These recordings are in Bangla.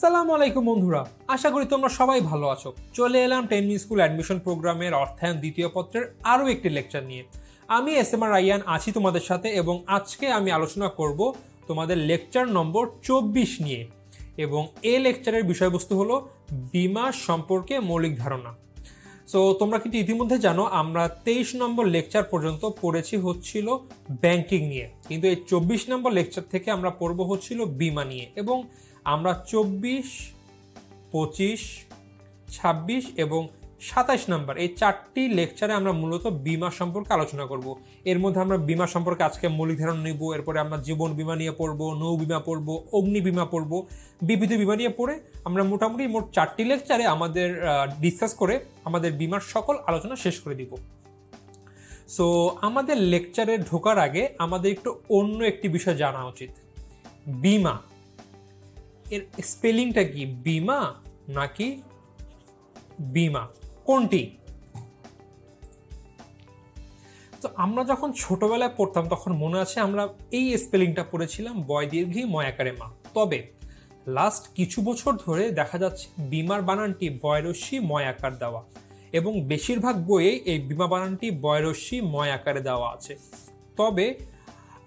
আসসালামু আলাইকুম বন্ধুরা, আশা করি তোমরা সবাই ভালো আছো। চলে এলাম 10 মিনিট স্কুল অ্যাডমিশন প্রোগ্রামের অর্থায়ন দ্বিতীয় পত্রের আরও একটি লেকচার নিয়ে। আমি এসএমআর রাইয়ান আছি তোমাদের সাথে এবং আজকে আমি আলোচনা করব তোমাদের লেকচার নম্বর 24 নিয়ে এবং এই লেকচারের বিষয়বস্তু হলো বীমা সম্পর্কে মৌলিক ধারণা। সো তোমরা কিন্তু ইতিমধ্যে জানো আমরা 23 নম্বর লেকচার পর্যন্ত পড়েছি হচ্ছিল ব্যাংকিং নিয়ে, কিন্তু এই 24 নম্বর লেকচার থেকে আমরা পড়ব হচ্ছিল বীমা নিয়ে এবং আমরা 24, 25, 26 এবং 27 নম্বর এই 4টি লেকচারে আমরা মূলত বীমা সম্পর্কে আলোচনা করব। এর মধ্যে আমরা বীমা সম্পর্কে আজকে মৌলিক ধারণা নিব, এরপরে আমরা জীবন বীমা নিয়ে পড়ব, নৌ বীমা পড়ব, অগ্নি বীমা পড়ব, বিবিধ বীমা নিয়ে পড়ে আমরা মোটামুটি মোট 4টি লেকচারে আমাদের ডিসকাস করে আমাদের বীমার সকল আলোচনা শেষ করে দিব। সো আমাদের লেকচারে ঢোকার আগে আমাদের একটু অন্য একটি বিষয় জানা উচিত। বীমা এর স্পেলিংটা কি? বীমা নাকি বীমা, কোনটি? তো আমরা যখন ছোটবেলায় পড়তাম তখন মনে আছে আমরা এই স্পেলিংটা পড়েছিলাম বয় দীর্ঘী ময়াকারে মা। তবে লাস্ট কিছু বছর ধরে দেখা যাচ্ছে বীমার বানানটি বয়রস্যি ময় আকার দেওয়া এবং বেশিরভাগ বইয়ে এই বীমা বানানটি বয়রস্যি ময় আকারে দেওয়া আছে। তবে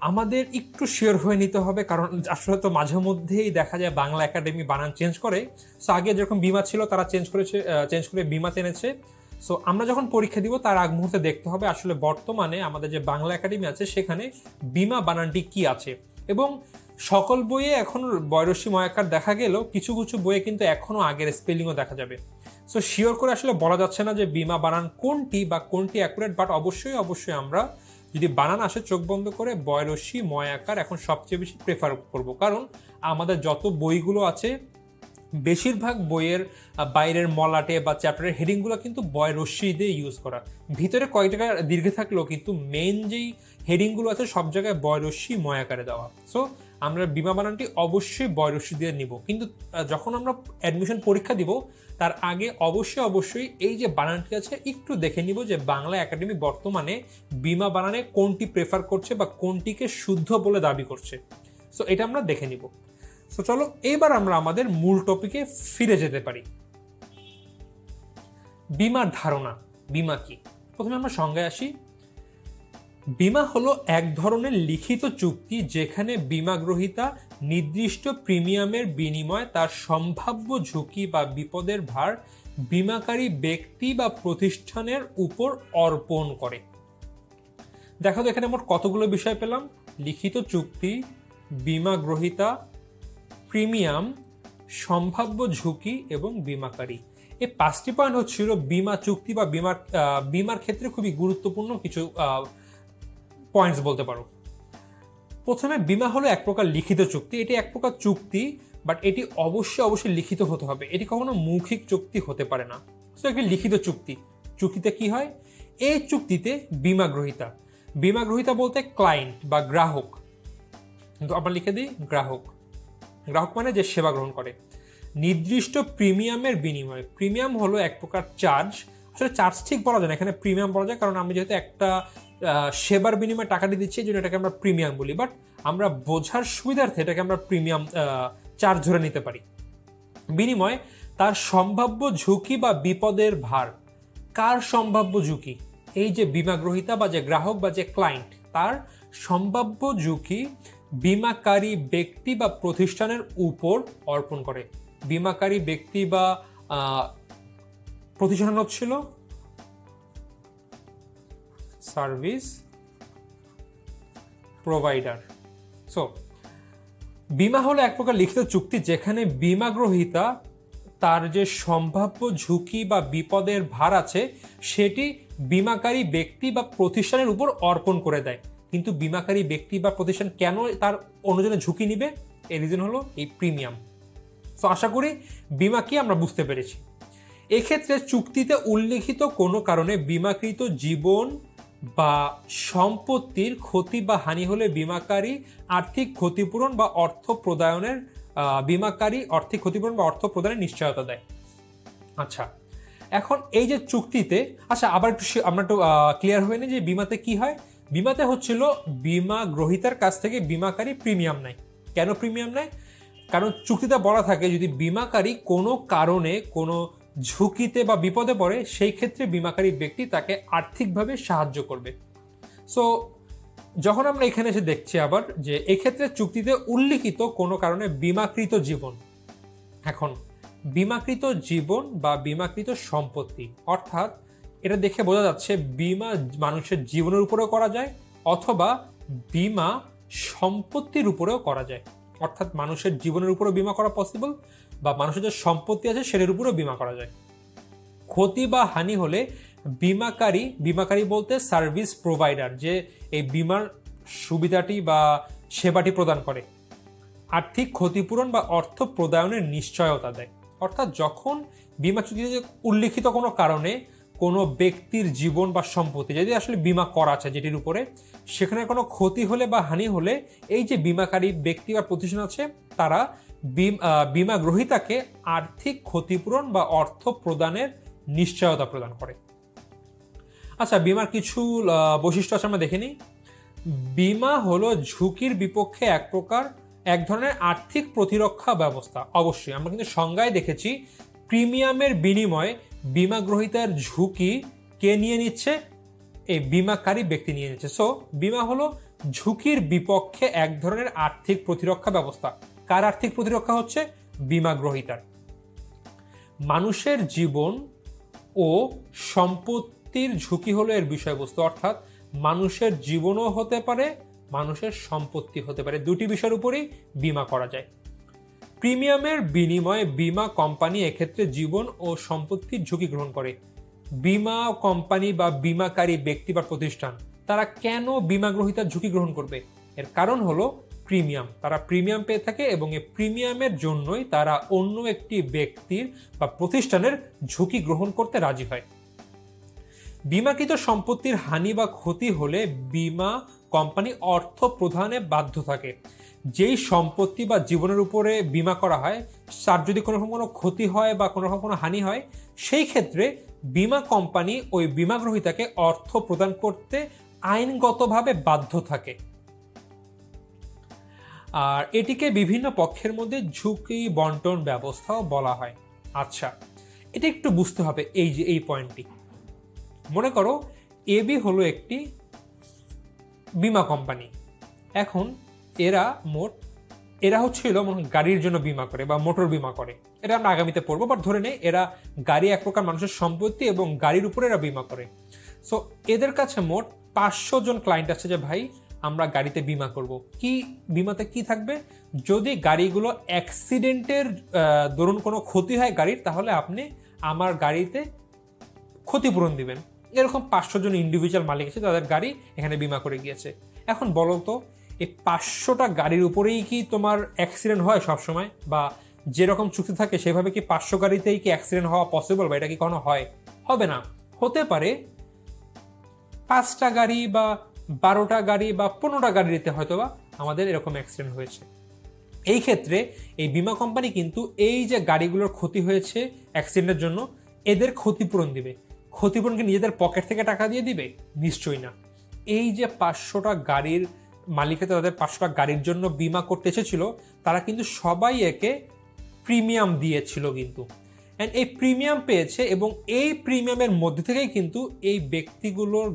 আমাদের একটু শিওর হয়ে নিতে হবে, কারণ আসলে তো মাঝে মধ্যেই দেখা যায় বাংলা একাডেমি বানান চেঞ্জ করে। সো আগে যেরকম বীমা ছিল তারা চেঞ্জ করে বীমা এনেছে। সো আমরা যখন পরীক্ষা দিব তার আগ মুহূর্তে দেখতে হবে আসলে বর্তমানে আমাদের যে বাংলা একাডেমি আছে সেখানে বীমা বানানটি কি আছে। এবং সকল বইয়ে এখন বয়রস্যি ময়াকার দেখা গেলেও কিছু কিছু বইয়ে কিন্তু এখনো আগের স্পেলিংও দেখা যাবে। সো শিওর করে আসলে বলা যাচ্ছে না যে বীমা বানান কোনটি বা কোনটি অ্যাকুরেট, বাট অবশ্যই আমরা যদি বানান আসে চোখ বন্ধ করে বয়রস্যি ময় আকার এখন সবচেয়ে বেশি প্রেফার করব, কারণ আমাদের যত বইগুলো আছে বেশিরভাগ বইয়ের বাইরের মলাটে বা চ্যাপ্টারের হেডিংগুলো কিন্তু বয়রস্যি দিয়ে ইউজ করা। ভিতরে কয়েক জায়গায় দীর্ঘে থাকলেও কিন্তু মেইন যেই হেডিংগুলো আছে সব জায়গায় বয়রস্যি ময় আকারে দেওয়া। সো আমরা বীমা বানানটি অবশ্যই বয়রস্যি দিয়ে নিব, কিন্তু যখন আমরা অ্যাডমিশন পরীক্ষা দিব তার আগে অবশ্যই এই যে বানানটি আছে একটু দেখে নিব যে বাংলা একাডেমি বর্তমানে বীমা বানানে কোনটি প্রেফার করছে বা কোনটিকে শুদ্ধ বলে দাবি করছে। সো এটা আমরা দেখে নিব। সো চলো এবার আমরা আমাদের মূল টপিকে ফিরে যেতে পারি। বীমার ধারণা, বীমা কি? প্রথমে আমরা সংজ্ঞায় আসি। বীমা হলো এক ধরনের লিখিত চুক্তি যেখানে বীমা গ্রহীতা নির্দিষ্ট প্রিমিয়ামের বিনিময়ে তার সম্ভাব্য ঝুঁকি বা বিপদের ভার বীমাকারী ব্যক্তি বা প্রতিষ্ঠানের উপর অর্পণ করে। দেখো তো এখানে মোট কতগুলো বিষয় পেলাম: লিখিত চুক্তি, বীমা গ্রহীতা, প্রিমিয়াম, সম্ভাব্য ঝুঁকি এবং বীমাকারী। এই 5টি পয়েন্ট হচ্ছিল বীমা চুক্তি বা বীমার ক্ষেত্রে খুবই গুরুত্বপূর্ণ কিছু পয়েন্টস বলতে পারো। প্রথমে বীমা হলো এক প্রকার লিখিত চুক্তি। এটি এক প্রকার চুক্তি, বাট এটি অবশ্যই লিখিত হতে হবে। এটি কখনো মৌখিক চুক্তি হতে পারে না। তো একটি লিখিত চুক্তি। চুক্তিতে কি হয়? এই চুক্তিতে বীমা গ্রহীতা বলতে ক্লায়েন্ট বা গ্রাহক, কিন্তু আমরা লিখে দিই গ্রাহক মানে যে সেবা গ্রহণ করে, নির্দিষ্ট প্রিমিয়ামের বিনিময়ে। প্রিমিয়াম হলো এক প্রকার চার্জ। আসলে চার্জ ঠিক বলা যায় না, এখানে প্রিমিয়াম বলা যায়, কারণ আমি যেহেতু একটা সেবার বিনিময়ে টাকাটি দিচ্ছি এই জন্য এটাকে আমরা প্রিমিয়াম বলি, বাট আমরা বোঝার সুবিধার্থে এটাকে আমরা প্রিমিয়াম চার্জ ধরে নিতে পারি। বিনিময়ে তার সম্ভাব্য ঝুঁকি বা বিপদের ভার। কার সম্ভাব্য ঝুঁকি? এই যে বীমা গ্রহীতা বা যে গ্রাহক বা যে ক্লায়েন্ট, তার সম্ভাব্য ঝুঁকি বীমাকারী ব্যক্তি বা প্রতিষ্ঠানের উপর অর্পণ করে। বীমাকারী ব্যক্তি বা প্রতিষ্ঠান হচ্ছিল সার্ভিস প্রোভাইডার। সো বীমা হলো এক প্রকার লিখিত চুক্তি যেখানে বীমা গ্রহীতা তার যে সম্ভাব্য ঝুঁকি বা বিপদের ভার আছে সেটি বীমাকারী ব্যক্তি বা প্রতিষ্ঠানের উপর অর্পণ করে দেয়। কিন্তু বীমাকারী ব্যক্তি বা প্রতিষ্ঠান কেন তার অন্যজনের ঝুঁকি নিবে? এই রিজন হলো এই প্রিমিয়াম। তো আশা করি বীমা কি আমরা বুঝতে পেরেছি। এক্ষেত্রে চুক্তিতে উল্লিখিত কোনো কারণে বীমাকৃত জীবন বা সম্পত্তির ক্ষতি বা হানি হলে বীমাকারী আর্থিক ক্ষতিপূরণ বা অর্থ প্রদানের নিশ্চয়তা দেয়। আচ্ছা, এখন এই যে চুক্তিতে, আবার আমরা একটু ক্লিয়ার হয়ে নিই যে বীমাতে কি হয়। বীমাতে হচ্ছিল বীমা গ্রহীতার কাছ থেকে বীমাকারী প্রিমিয়াম নেয়। কেন প্রিমিয়াম নেয়? কারণ চুক্তিতে বলা থাকে যদি বিমাকারী কোনো কারণে কোনো ঝুঁকিতে বা বিপদে পড়ে সেই ক্ষেত্রে বিমাকারী ব্যক্তি তাকে আর্থিকভাবে সাহায্য করবে। সো যখন আমরা এখানে এসে দেখছি আবার যে এক্ষেত্রে চুক্তিতে উল্লিখিত কোনো কারণে বিমাকৃত জীবন, এখন বিমাকৃত জীবন বা বিমাকৃত সম্পত্তি অর্থাৎ এটা দেখে বোঝা যাচ্ছে বিমা মানুষের জীবনের উপরেও করা যায় অথবা বিমা সম্পত্তির উপরেও করা যায়, অর্থাৎ মানুষের জীবনের উপরেও বিমা করা পসিবল বা মানুষের যে সম্পত্তি আছে সেটার উপরেও বিমা করা যায়। ক্ষতি বা হানি হলে বিমাকারী বলতে সার্ভিস প্রোভাইডার, যে এই বিমার সুবিধাটি বা সেবাটি প্রদান করে, আর্থিক ক্ষতিপূরণ বা অর্থ প্রদানের নিশ্চয়তা দেয়। অর্থাৎ যখন বিমা চুক্তিতে উল্লিখিত কোনো কারণে কোনো ব্যক্তির জীবন বা সম্পত্তি যদি আসলে বিমা করা আছে যেটির উপরে, সেখানে কোনো ক্ষতি হলে বা হানি হলে এই যে বিমাকারী ব্যক্তি বা প্রতিষ্ঠান আছে তারা বিমা গ্রহীতাকে আর্থিক ক্ষতিপূরণ বা অর্থ প্রদানের নিশ্চয়তা প্রদান করে। আচ্ছা, বিমার কিছু বৈশিষ্ট্য আছে আমরা দেখে নিই। বিমা হলো ঝুঁকির বিপক্ষে এক ধরনের আর্থিক প্রতিরক্ষা ব্যবস্থা। অবশ্যই আমরা কিন্তু সংজ্ঞায় দেখেছি প্রিমিয়ামের বিনিময়ে বিমা গ্রহীতার ঝুঁকি কে নিয়ে নিচ্ছে? এই বিমাকারী ব্যক্তি নিয়ে নিচ্ছে। সো বিমা হলো ঝুঁকির বিপক্ষে এক ধরনের আর্থিক প্রতিরক্ষা ব্যবস্থা। কার আর্থিক প্রতিরক্ষা হচ্ছে? বিমা গ্রহীতার। মানুষের জীবন ও সম্পত্তির ঝুঁকি হলো এর বিষয়বস্তু, অর্থাৎ মানুষের জীবনও হতে পারে, মানুষের সম্পত্তি হতে পারে, দুটি বিষয়ের উপরেই বিমা করা যায়। প্রিমিয়ামের বিনিময়ে বিমা কোম্পানি এক্ষেত্রে জীবন ও সম্পত্তির ঝুঁকি গ্রহণ করে। বিমা কোম্পানি বা বিমাকারী ব্যক্তি বা প্রতিষ্ঠান তারা কেন বিমা গ্রহীতার ঝুঁকি গ্রহণ করবে? এর কারণ হলো প্রিমিয়াম। তারা প্রিমিয়াম পেয়ে থাকে এবং এই প্রিমিয়ামের জন্যই তারা অন্য একটি ব্যক্তির বা প্রতিষ্ঠানের ঝুঁকি গ্রহণ করতে রাজি হয়। বিমাকৃত সম্পত্তির হানি বা ক্ষতি হলে বিমা কোম্পানি অর্থ প্রদানে বাধ্য থাকে। যেই সম্পত্তি বা জীবনের উপরে বিমা করা হয় তার যদি কোনো রকম কোনো ক্ষতি হয় বা কোনো রকম কোনো হানি হয়, সেই ক্ষেত্রে বিমা কোম্পানি ওই বিমা গ্রহীতাকে অর্থ প্রদান করতে আইনগতভাবে বাধ্য থাকে। আর এটিকে বিভিন্ন পক্ষের মধ্যে ঝুঁকি বন্টন ব্যবস্থাও বলা হয়। আচ্ছা, এটা একটু বুঝতে হবে। এই পয়েন্টটি মনে করো এবি হলো একটি বিমা কোম্পানি। এখন এরা হচ্ছিল গাড়ির জন্য বিমা করে বা মোটর বিমা করে, এটা আমরা আগামীতে পড়বো। বাট ধরে নেই এরা গাড়ি এক প্রকার মানুষের সম্পত্তি এবং গাড়ির উপরে এরা বিমা করে। সো এদের কাছে মোট 500 জন ক্লায়েন্ট আছে যে ভাই আমরা গাড়িতে বিমা করব। কি বিমাতে কি থাকবে? যদি গাড়িগুলো অ্যাক্সিডেন্টের দরুন কোনো ক্ষতি হয় গাড়ির, তাহলে আপনি আমার গাড়িতে ক্ষতিপূরণ দিবেন। এরকম 500 জন ইন্ডিভিজুয়াল মালিক আছে তাদের গাড়ি এখানে বিমা করে গিয়েছে। এখন বলো তো এই 500টা গাড়ির উপরেই কি তোমার অ্যাক্সিডেন্ট হয় সবসময়? বা যেরকম চুক্তি থাকে সেভাবে কি 500 গাড়িতেই কি অ্যাক্সিডেন্ট হওয়া পসিবল? বা এটা কি কখনো হয়? হবে না। হতে পারে 5টা গাড়ি বা 12টা গাড়ি বা 15টা গাড়িতে হয়তো বা আমাদের এরকম অ্যাক্সিডেন্ট হয়েছে। এই ক্ষেত্রে এই বিমা কোম্পানি কিন্তু এই যে গাড়িগুলোর ক্ষতি হয়েছে অ্যাক্সিডেন্টের জন্য এদের ক্ষতিপূরণ দিবে। ক্ষতিপূরণ কি নিজেদের পকেট থেকে টাকা দিয়ে দিবে? নিশ্চয়ই না। এই যে 500টা গাড়ির মালিকেরা তাদের 500টা গাড়ির জন্য বিমা করতে এসেছিল, তারা কিন্তু সবাই একে প্রিমিয়াম দিয়েছিল কিন্তু। অ্যান্ড এই প্রিমিয়াম পেয়েছে এবং এই প্রিমিয়ামের মধ্যে থেকেই কিন্তু এই ব্যক্তিগুলোর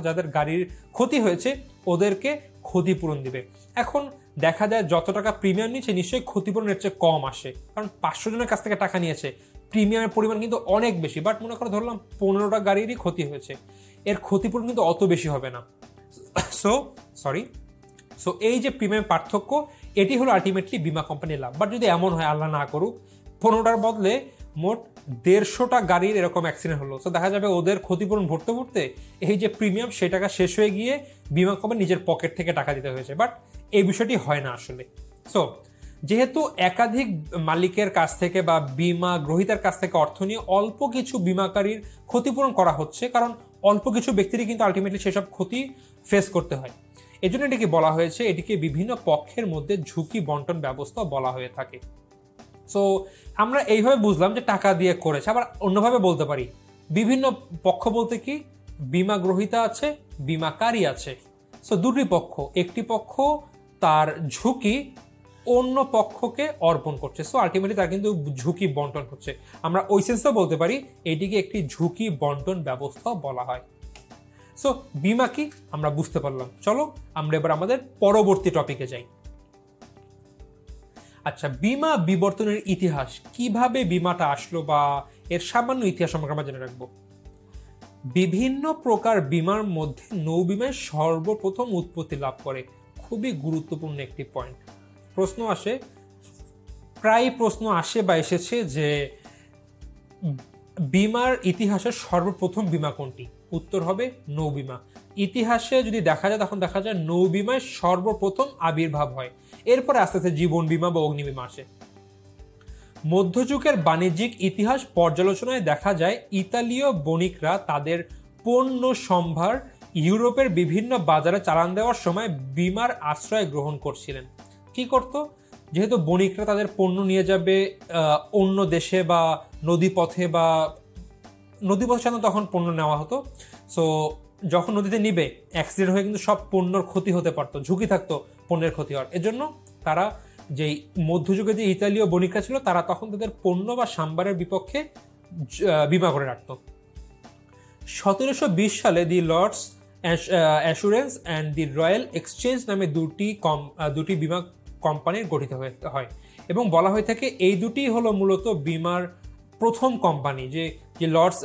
যাদের গাড়ির ক্ষতি হয়েছে ওদেরকে ক্ষতিপূরণ দিবে। এখন দেখা যায় যত টাকা প্রিমিয়াম নিচ্ছে নিশ্চয়ই ক্ষতিপূরণের চেয়ে কম আসে, কারণ 500 জনের কাছ থেকে টাকা নিয়েছে, প্রিমিয়ামের পরিমাণ কিন্তু অনেক বেশি। বাট মনে করো ধরলাম 15টা গাড়িরই ক্ষতি হয়েছে, এর ক্ষতিপূরণ কিন্তু অত বেশি হবে না। সো এই যে প্রিমিয়াম পার্থক্য, এটি হলো আলটিমেটলি বিমা কোম্পানির লাভ। বাট যদি এমন হয়, আল্লাহ না করুক, 15টার বদলে মোট 150টা গাড়ির এরকম অ্যাক্সিডেন্ট হলো, তো দেখা যাবে ওদের ক্ষতিপূরণ ভরতে ভরতে এই যে প্রিমিয়াম সেই টাকা শেষ হয়ে গিয়ে বিমা কোম্পানি নিজের পকেট থেকে টাকা দিতে হয়েছে। বাট এই বিষয়টি হয় না আসলে। সো যেহেতু একাধিক মালিকের কাছ থেকে বা বিমা গ্রহীতার কাছ থেকে অর্থ নিয়ে অল্প কিছু বিমাকারীর ক্ষতিপূরণ করা হচ্ছে, কারণ অল্প কিছু ব্যক্তিরই কিন্তু আলটিমেটলি সেসব ক্ষতি ফেস করতে হয়, এজন্য এটিকে বলা হয়েছে, এটিকে বিভিন্ন পক্ষের মধ্যে ঝুঁকি বন্টন ব্যবস্থা বলা হয়ে থাকে। সো আমরা এইভাবে বুঝলাম যে টাকা দিয়ে করেছে। আবার অন্যভাবে বলতে পারি বিভিন্ন পক্ষ বলতে কি, বিমা গ্রহীতা আছে, বিমাকারী আছে। সো দুটি পক্ষ, একটি পক্ষ তার ঝুঁকি অন্য পক্ষকে অর্পণ করছে। সো আলটিমেটলি তার কিন্তু ঝুঁকি বন্টন হচ্ছে। আমরা ওই সেন্সেও বলতে পারি এটিকে একটি ঝুঁকি বন্টন ব্যবস্থাও বলা হয়। সো বীমা কি আমরা বুঝতে পারলাম। চলো আমরা এবার আমাদের পরবর্তী টপিকে যাই। আচ্ছা, বীমা বিবর্তনের ইতিহাস, কিভাবে বীমাটা আসলো বা এর সামান্য ইতিহাস সম্পর্কে আমরা জেনে রাখবো। বিভিন্ন প্রকার বীমার মধ্যে নৌবীমায় সর্বপ্রথম উৎপত্তি লাভ করে। খুবই গুরুত্বপূর্ণ একটি পয়েন্ট। প্রায় প্রশ্ন আসে বা এসেছে যে বীমার ইতিহাসের সর্বপ্রথম বীমা কোনটি? উত্তর হবে নৌবীমা। ইতিহাসে যদি দেখা যায় তখন দেখা যায় নৌবীমায় সর্বপ্রথম আবির্ভাব হয়, এরপরে আস্তে আস্তে জীবন বীমা বা অগ্নিবীমা আসে। মধ্যযুগের বাণিজ্যিক ইতিহাস পর্যালোচনায় দেখা যায় ইতালীয় বণিকরা তাদের পণ্য সম্ভার ইউরোপের বিভিন্ন বাজারে চালান দেওয়ার সময় বীমার আশ্রয় গ্রহণ করছিলেন। কি করত? যেহেতু বণিকরা তাদের পণ্য নিয়ে যাবে অন্য দেশে বা নদীপথে সাধারণত তখন পণ্য নেওয়া হতো। সো যখন নদীতে নিবে, অ্যাক্সিডেন্ট হয়ে কিন্তু সব পণ্যর ক্ষতি হতে পারতো, ঝুঁকি থাকতো পণ্যের ক্ষতি হওয়ার। এজন্য তারা যেই মধ্যযুগে যে ইতালীয় বণিকরা ছিল তারা তখন তাদের পণ্য বা সাম্বারের বিপক্ষে বীমা করে রাখত। 1720 সালে the Lord's assurance and the Royal Exchange নামে দুটি বীমা কোম্পানির গঠিত হয় এবং বলা হয়ে থাকে এই দুটি হলো মূলত বীমার প্রথম কোম্পানি, যে Lords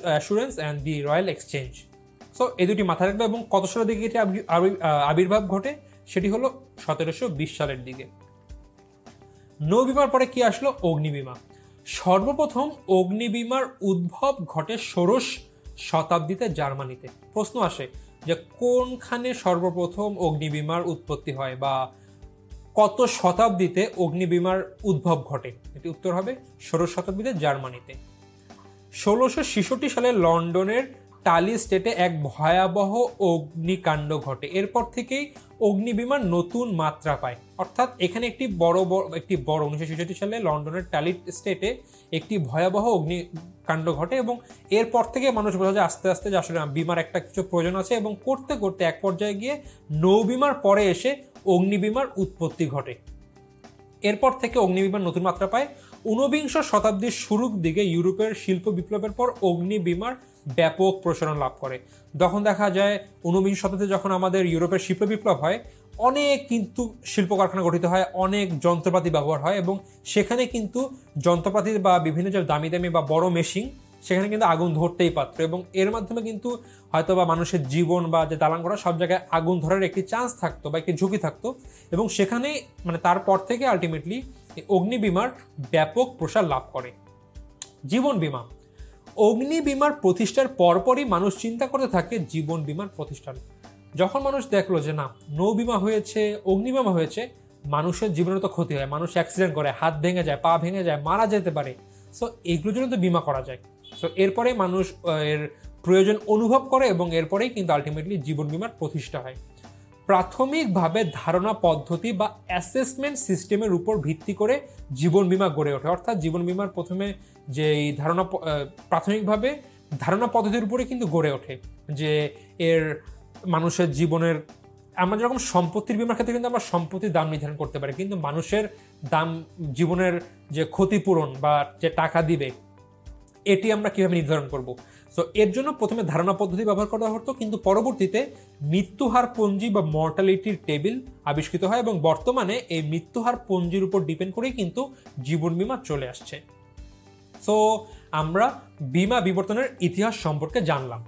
assurance and the Royal Exchange. So এই দুটি মাথায় রাখবে। এবং কত সালের দিকে এটি আবির্ভাব ঘটে? সেটি হলো 1720 সালের দিকে। নৌবীমার পরে কি আসলো? অগ্নিবীমা। সর্বপ্রথম অগ্নিবীমার উদ্ভব ঘটে 16 শতাব্দীতে জার্মানিতে। প্রশ্ন আসে যে কোনখানে সর্বপ্রথম অগ্নিবীমার উৎপত্তি হয় বা কত শতাব্দীতে অগ্নিবীমার উদ্ভব ঘটে? এটি উত্তর হবে 16 শতাব্দীতে জার্মানিতে। 1666 সালে লন্ডনের টালি স্টেটে এক ভয়াবহ অগ্নিকাণ্ড ঘটে। এরপর থেকেই অগ্নিবীমার নতুন মাত্রা পায়। অর্থাৎ এখানে একটি বড় 1966 সালে লন্ডনের টালি স্টেটে একটি ভয়াবহ অগ্নিকাণ্ড ঘটে এবং এরপর থেকে মানুষ বোঝা যায় আস্তে আস্তে যে আসলে বীমার একটা কিছু প্রয়োজন আছে এবং করতে করতে এক পর্যায়ে গিয়ে নৌবীমার পরে এসে অগ্নিবীমার উৎপত্তি ঘটে। এরপর থেকে অগ্নিবীমার নতুন মাত্রা পায়। 19 শতাব্দীর শুরুর দিকে ইউরোপের শিল্প বিপ্লবের পর অগ্নিবীমার ব্যাপক প্রসারণ লাভ করে। তখন দেখা যায় 19 শতাব্দীতে যখন আমাদের ইউরোপের শিল্প বিপ্লব হয়, অনেক কিন্তু শিল্প কারখানা গঠিত হয়, অনেক যন্ত্রপাতি ব্যবহার হয় এবং সেখানে কিন্তু যন্ত্রপাতি বা বিভিন্ন যে দামি দামি বা বড় মেশিন, সেখানে কিন্তু আগুন ধরতেই পারত এবং এর মাধ্যমে কিন্তু হয়তো বা মানুষের জীবন বা যে দালান করা সব জায়গায় আগুন ধরার একটি চান্স থাকতো বা একটি ঝুঁকি থাকতো এবং সেখানে তারপর থেকে আলটিমেটলি অগ্নিবীমার ব্যাপক প্রসার লাভ করে। জীবন বীমা। অগ্নিবীমার প্রতিষ্ঠার পরপরই মানুষ চিন্তা করতে থাকে জীবন বীমার প্রতিষ্ঠান। যখন মানুষ দেখলো যে না, নৌবীমা হয়েছে, অগ্নিবীমা হয়েছে, মানুষের জীবনে তো ক্ষতি হয়, মানুষ অ্যাক্সিডেন্ট করে, হাত ভেঙে যায়, পা ভেঙে যায়, মারা যেতে পারে। সো এইগুলোর জন্য তো বীমা করা যায়। সো এরপরে মানুষ এর প্রয়োজন অনুভব করে এবং এরপরেই কিন্তু আলটিমেটলি জীবন বীমার প্রতিষ্ঠা হয়। প্রাথমিকভাবে ধারণা পদ্ধতি বা অ্যাসেসমেন্ট সিস্টেমের উপর ভিত্তি করে জীবন বীমা গড়ে ওঠে। অর্থাৎ জীবন বীমার প্রথমে যে প্রাথমিকভাবে ধারণা পদ্ধতির উপরে কিন্তু গড়ে ওঠে যে এর মানুষের জীবনের, আমরা যেরকম সম্পত্তির বীমার ক্ষেত্রে কিন্তু আমরা সম্পত্তির দাম নির্ধারণ করতে পারি, কিন্তু মানুষের দাম, জীবনের যে ক্ষতিপূরণ বা যে টাকা দিবে, এটি আমরা কিভাবে নির্ধারণ করব? সো এর জন্য প্রথমে ধারণা পদ্ধতি ব্যবহার করা হতো, কিন্তু পরবর্তীতে মৃত্যুহার পঞ্জি বা মর্টালিটির টেবিল আবিষ্কৃত হয় এবং বর্তমানে এই মৃত্যুহার পঞ্জির উপর ডিপেন্ড করেই কিন্তু জীবন বীমা চলে আসছে। সো আমরা বীমা বিবর্তনের ইতিহাস সম্পর্কে জানলাম।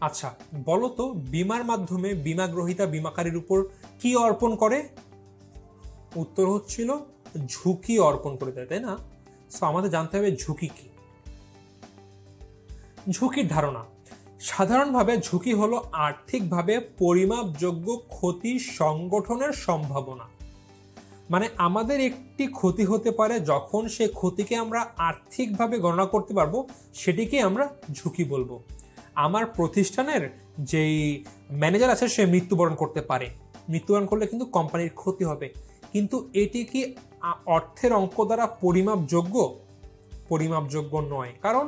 আচ্ছা, বলো তো বীমার মাধ্যমে বীমা গ্রহীতা বীমাকারীর উপর কি অর্পণ করে? উত্তর হচ্ছিল ঝুঁকি অর্পণ করে দেয়, তাই না? সো আমাদের জানতে হবে ঝুঁকি কি। ঝুঁকির ধারণা। সাধারণভাবে ঝুঁকি হলো আর্থিকভাবে পরিমাপযোগ্য ক্ষতি সংগঠনের সম্ভাবনা। আমাদের একটি ক্ষতি হতে পারে, যখন সেই ক্ষতিকে আমরা আর্থিকভাবে গণনা করতে পারবো সেটিকে আমরা ঝুঁকি বলবো। আমার প্রতিষ্ঠানের যেই ম্যানেজার আছে সে মৃত্যুবরণ করতে পারে, মৃত্যুবরণ করলে কিন্তু কোম্পানির ক্ষতি হবে, কিন্তু এটি কি অর্থের অঙ্ক দ্বারা পরিমাপযোগ্য নয়, কারণ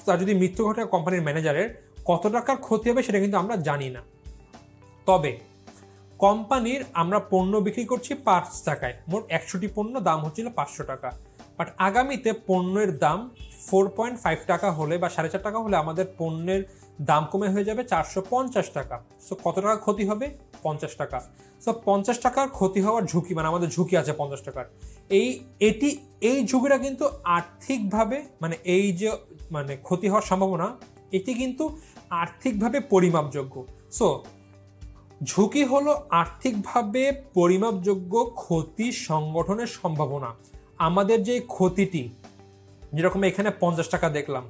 তার যদি মৃত্যু ঘটে কোম্পানির ম্যানেজারের, কত টাকার ক্ষতি হবে সেটা কিন্তু আমরা জানি না। তবে কোম্পানির আমরা পণ্য বিক্রি করছি 5 টাকায়, মোট 100টি পণ্য, দাম হচ্ছিল 500 টাকা, বাট আগামীতে পণ্যের দাম 4.5 টাকা হলে বা 4.5 টাকা হলে আমাদের পণ্যের দাম কমে হয়ে যাবে 450 টাকা। সো কত টাকা ক্ষতি হবে? 50 টাকা। সো 50 টাকার ক্ষতি হওয়ার ঝুঁকি, মানে আমাদের ঝুঁকি আছে 50 টাকার, এই ঝুঁকিটা কিন্তু আর্থিকভাবে, মানে এই যে মানে ক্ষতি হওয়ার সম্ভাবনা, এটি কিন্তু আর্থিকভাবে পরিমাপযোগ্য। সো ঝুঁকি হলো আর্থিকভাবে পরিমাপযোগ্য ক্ষতি সংগঠনের সম্ভাবনা। আমাদের যে ক্ষতিটি, যেরকম এখানে 50 টাকা দেখলাম,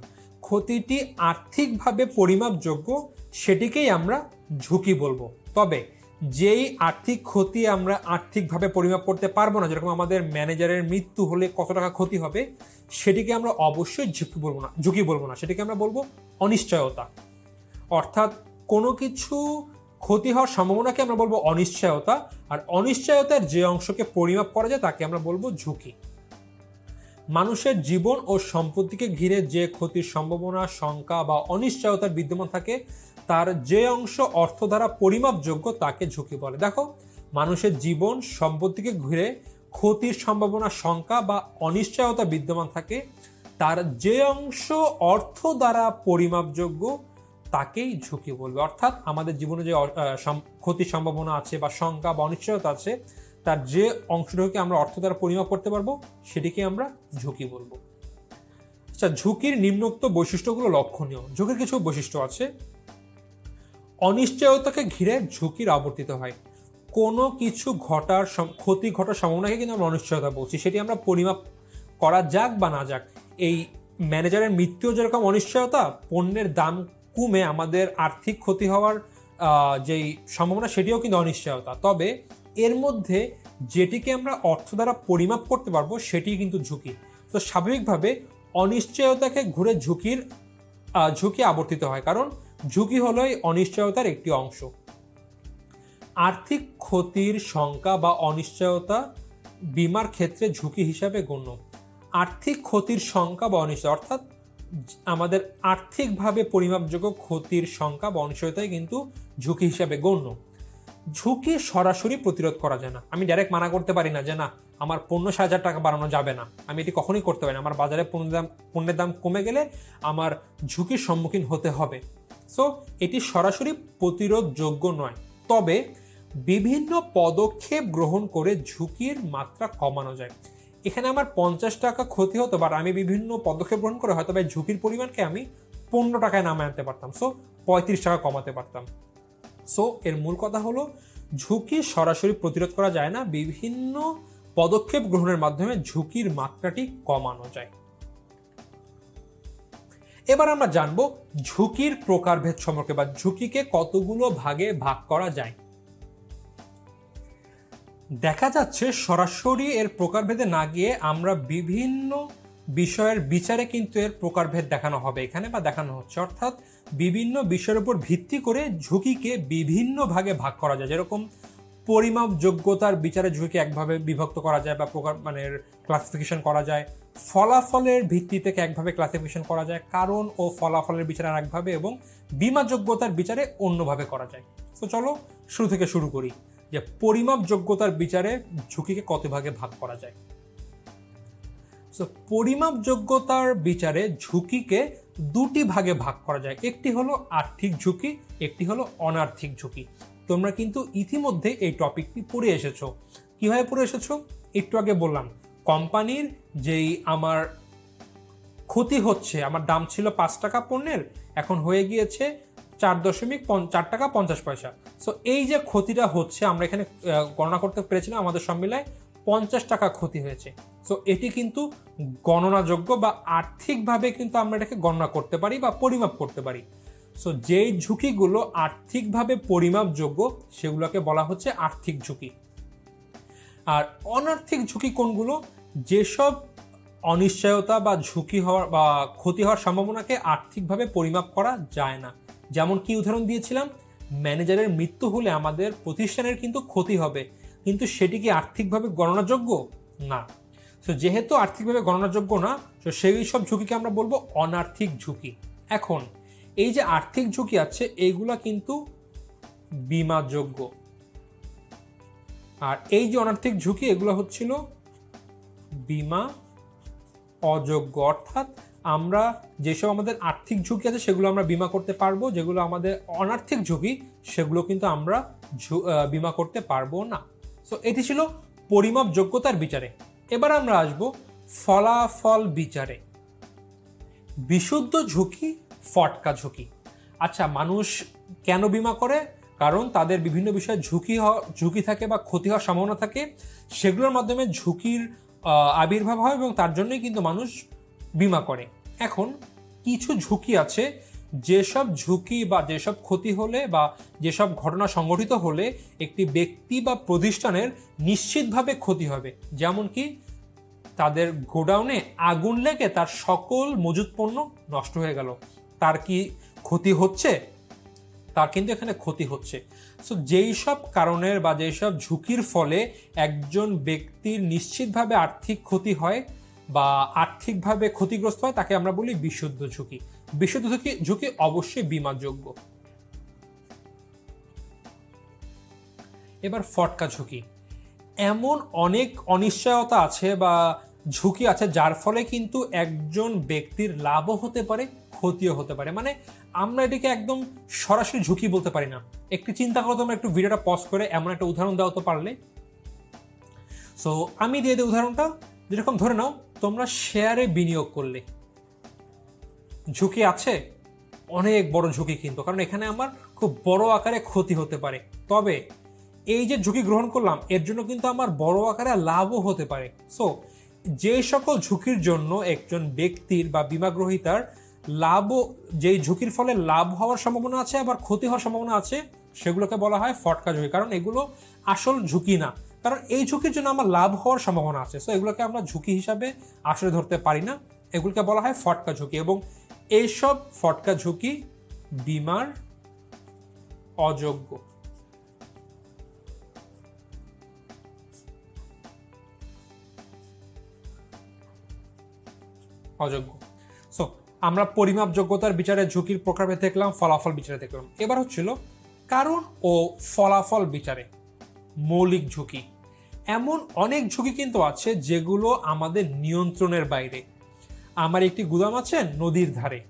ক্ষতিটি আর্থিকভাবে পরিমাপযোগ্য, সেটিকেই আমরা ঝুঁকি বলবো। তবে যেই আর্থিক ক্ষতি আমরা আর্থিকভাবে পরিমাপ করতে পারবো না, যেরকম আমাদের ম্যানেজারের মৃত্যু হলে কত টাকা ক্ষতি হবে, সেটিকে আমরা অবশ্যই ঝুঁকি বলবো না, সেটিকে আমরা বলবো অনিশ্চয়তা। অর্থাৎ কোনো কিছু ক্ষতি হওয়ার সম্ভাবনাকে আমরা বলবো অনিশ্চয়তা, আর অনিশ্চয়তার যে অংশকে পরিমাপ করা যায় তাকে আমরা বলবো ঝুঁকি। মানুষের জীবন ও সম্পত্তিকে ঘিরে যে ক্ষতির সম্ভাবনা, শঙ্কা বা অনিশ্চয়তার বিদ্যমান থাকে, তার যে অংশ অর্থ দ্বারা পরিমাপযোগ্য তাকে ঝুঁকি বলে। দেখো, মানুষের জীবন সম্পত্তিকে ঘিরে ক্ষতির সম্ভাবনা, শঙ্কা বা অনিশ্চয়তা বিদ্যমান থাকে, তার যে অংশ অর্থ দ্বারা পরিমাপযোগ্য তাকেই ঝুঁকি বলবে। অর্থাৎ আমাদের জীবনে যে ক্ষতির সম্ভাবনা আছে বা শঙ্কা বা অনিশ্চয়তা আছে, তার যে অংশটাকে আমরা অর্থ দ্বারা পরিমাপ করতে পারবো, সেটিকে আমরা ঝুঁকি বলবো। আচ্ছা, ঝুঁকির নিম্নোক্ত বৈশিষ্ট্যগুলো লক্ষণীয়। ঝুঁকির কিছু বৈশিষ্ট্য আছে। অনিশ্চয়তাকে ঘিরে ঝুঁকির আবর্তিত হয়। কোনো কিছু ক্ষতি ঘটার সম্ভাবনাকে কিন্তু আমরা অনিশ্চয়তা বলছি, সেটি আমরা পরিমাপ করা যাক বা না যাক। এই ম্যানেজারের মৃত্যু যেরকম অনিশ্চয়তা, পণ্যের দাম কমে আমাদের আর্থিক ক্ষতি হওয়ার যেই সম্ভাবনা, সেটিও কিন্তু অনিশ্চয়তা। তবে এর মধ্যে যেটিকে আমরা অর্থ দ্বারা পরিমাপ করতে পারবো, সেটি কিন্তু ঝুঁকি। তো স্বাভাবিকভাবে অনিশ্চয়তাকে ঘুরে ঝুঁকি আবর্তিত হয়, কারণ ঝুঁকি হলো এই অনিশ্চয়তার একটি অংশ। আর্থিক ক্ষতির শঙ্কা বা অনিশ্চয়তা বীমার ক্ষেত্রে ঝুঁকি হিসাবে গণ্য। আর্থিক ক্ষতির শঙ্কা বা অনিশ্চয়তা, অর্থাৎ আমাদের আর্থিকভাবে পরিমাপযোগ্য ক্ষতির শঙ্কা বা অনিশ্চয়তাই কিন্তু ঝুঁকি হিসাবে গণ্য। ঝুঁকি সরাসরি প্রতিরোধ করা যায় না। আমি ডাইরেক্ট মানা করতে পারি না যে না, আমার পণ্য 1000 টাকা বাড়ানো যাবে না, আমি এটি কখনোই করতে পারি না। আমার বাজারে পণ্যের দাম কমে গেলে আমার ঝুঁকির সম্মুখীন হতে হবে। সো এটি সরাসরি প্রতিরোধযোগ্য নয়। তবে বিভিন্ন পদক্ষেপ গ্রহণ করে ঝুঁকির মাত্রা কমানো যায়। এখানে আমার 50 টাকা ক্ষতি হতো, বাট আমি বিভিন্ন পদক্ষেপ গ্রহণ করে হয়তো বা ঝুঁকির পরিমাণকে আমি 15 টাকায় নামায় আনতে পারতাম। সো 35 টাকা কমাতে পারতাম। সো এর মূল কথা হলো, ঝুঁকি সরাসরি প্রতিরোধ করা যায় না, বিভিন্ন পদক্ষেপ গ্রহণের মাধ্যমে ঝুঁকির মাত্রাটি কমানো যায়। এবার আমরা জানবো ঝুঁকির প্রকারভেদ সম্পর্কে, বা ঝুঁকিকে কতগুলো ভাগে ভাগ করা যায়। দেখা যাচ্ছে সরাসরি এর প্রকারভেদে না গিয়ে আমরা বিভিন্ন বিষয়ের বিচারে কিন্তু এর প্রকারভেদ দেখানো হবে এখানে, বা দেখানো হচ্ছে। অর্থাৎ বিভিন্ন বিষয়ের উপর ভিত্তি করে ঝুঁকিকে বিভিন্ন ভাগে ভাগ করা যায়। যেরকম পরিমাপ যোগ্যতার বিচারে ঝুঁকি একভাবে বিভক্ত করা যায় বা ক্লাসিফিকেশন করা যায়। ফলাফলের ভিত্তিতে একভাবে ক্লাসিফিকেশন করা যায়, কারণ ও ফলাফলের বিচারে আরেকভাবে, এবং বীমা যোগ্যতার বিচারে অন্যভাবে করা যায়। তো চলো শুরু থেকে শুরু করি, যে পরিমাপ যোগ্যতার বিচারে ঝুঁকিকে কত ভাগে ভাগ করা যায়। সো পরিমাপ যোগ্যতার বিচারে ঝুঁকিকে দুটি ভাগে ভাগ করা যায়। একটি হলো আর্থিক ঝুঁকি, একটি হলো অনার্থিক ঝুঁকি। তোমরা কিন্তু ইতিমধ্যে এই টপিকটি পড়ে এসেছো। কিভাবে পড়ে এসেছো? একটু আগে বললাম, কোম্পানির যেই আমার ক্ষতি হচ্ছে, আমার দাম ছিল 5 টাকা পণ্যের, এখন হয়ে গিয়েছে 4.4 টাকা 50 পয়সা। সো এই যে ক্ষতিটা হচ্ছে, আমরা এখানে গণনা করতে পেরেছিলাম, আমাদের সম্মিলায় 50 টাকা ক্ষতি হয়েছে। সো এটি কিন্তু গণনাযোগ্য, বা আর্থিকভাবে কিন্তু আমরা এটাকে গণনা করতে পারি বা পরিমাপ করতে পারি। সো যেই ঝুঁকিগুলো আর্থিকভাবে পরিমাপযোগ্য, সেগুলোকে বলা হচ্ছে আর্থিক ঝুঁকি। আর অনার্থিক ঝুঁকি কোনগুলো? যেসব অনিশ্চয়তা বা ঝুঁকি হওয়ার বা ক্ষতি হওয়ার সম্ভাবনাকে আর্থিকভাবে পরিমাপ করা যায় না। যেমন কি উদাহরণ দিয়েছিলাম, ম্যানেজারের মৃত্যু হলে আমাদের প্রতিষ্ঠানের কিন্তু ক্ষতি হবে, কিন্তু সেটি কি আর্থিকভাবে গণনাযোগ্য না। সো যেহেতু আর্থিকভাবে গণনাযোগ্য না, তো সেই সব ঝুঁকিকে আমরা বলবো অনার্থিক ঝুঁকি। এখন এই যে আর্থিক ঝুঁকি আছে, এইগুলা কিন্তু বীমাযোগ্য। আর এই যে অনার্থিক ঝুঁকি এগুলো হচ্ছিল বীমা অযোগ্য, অর্থাৎ আমরা যেসব আমাদের আর্থিক ঝুঁকি আছে সেগুলো আমরা বীমা করতে পারবো, যেগুলো আমাদের অনার্থিক ঝুঁকি সেগুলো কিন্তু আমরা বীমা করতে পারবো না। সো এটি ছিল পরিমাপ যোগ্যতার বিচারে। এবার আমরা আসব ফলাফল বিচারে। বিশুদ্ধ ঝুঁকি, ফটকা ঝুঁকি। আচ্ছা, মানুষ কেন বীমা করে? কারণ তাদের বিভিন্ন বিষয়ে ঝুঁকি থাকে বা ক্ষতি হওয়ার সম্ভাবনা থাকে, সেগুলোর মাধ্যমে ঝুঁকির আবির্ভাব হয় এবং তার জন্যই কিন্তু মানুষ বীমা করে। এখন কিছু ঝুঁকি আছে, যেসব ঝুঁকি বা যেসব ক্ষতি হলে বা যেসব ঘটনা সংঘটিত হলে একটি ব্যক্তি বা প্রতিষ্ঠানের নিশ্চিতভাবে ক্ষতি হবে। যেমন কি তাদের গোডাউনে আগুন লেগে তার সকল মজুত পণ্য নষ্ট হয়ে গেল, তার কি ক্ষতি হচ্ছে? তার কিন্তু এখানে ক্ষতি হচ্ছে। সো যেই সব কারণের বা যেই সব ঝুঁকির ফলে একজন ব্যক্তির নিশ্চিতভাবে আর্থিক ক্ষতি হয় বা আর্থিকভাবে ক্ষতিগ্রস্ত হয় তাকে আমরা বলি বিশুদ্ধ ঝুঁকি। বিশুদ্ধ ঝুঁকি অবশ্যই বীমাযোগ্য। এবার ফটকা ঝুঁকি। এমন অনেক অনিশ্চয়তা আছে বা ঝুঁকি আছে যার ফলে কিন্তু একজন ব্যক্তির লাভও হতে পারে, ক্ষতিও হতে পারে। মানে আমরা এটিকে একদম সরাসরি ঝুঁকি বলতে পারি না। একটু চিন্তা করো, তোমরা একটু ভিডিওটা পজ করে এমন একটা উদাহরণ দাও তো পারলে। সো আমি দিয়ে দিই উদাহরণটা। যেরকম ধরে নাও তোমরা শেয়ারে বিনিয়োগ করলে, ঝুঁকি আছে, অনেক বড় ঝুঁকি কিন্তু, কারণ এখানে আমার খুব বড় আকারে ক্ষতি হতে পারে। তবে এই যে ঝুঁকি গ্রহণ করলাম এর জন্য কিন্তু আমার বড় আকারে লাভও হতে পারে। সো যে সকল ঝুঁকির জন্য একজন ব্যক্তির বা বীমাগ্রহীতার লাভও, যেই ঝুঁকির ফলে লাভ হওয়ার সম্ভাবনা আছে আবার ক্ষতি হওয়ার সম্ভাবনা আছে, সেগুলোকে বলা হয় ফটকা ঝুঁকি। কারণ এগুলো আসল ঝুঁকি না, কারণ এই ঝুঁকির জন্য আমার লাভ হওয়ার সম্ভাবনা আছে। সো এগুলোকে আমরা ঝুঁকি হিসাবে আসলে ধরতে পারি না, এগুলোকে বলা হয় ফটকা ঝুঁকি। এবং এইসব ফটকা ঝুঁকি বীমার অযোগ্য। সো আমরা পরিমাপ যোগ্যতার বিচারে ঝুঁকির প্রকারভেদ দেখলাম, ফলাফল বিচারে দেখলাম। এবার হচ্ছিল কারণ ও ফলাফল বিচারে মৌলিক ঝুঁকি। এমন অনেক ঝুঁকি কিন্তু আছে যেগুলো আমাদের নিয়ন্ত্রণের বাইরে। আমার একটি গুদাম আছে নদীর ধারে,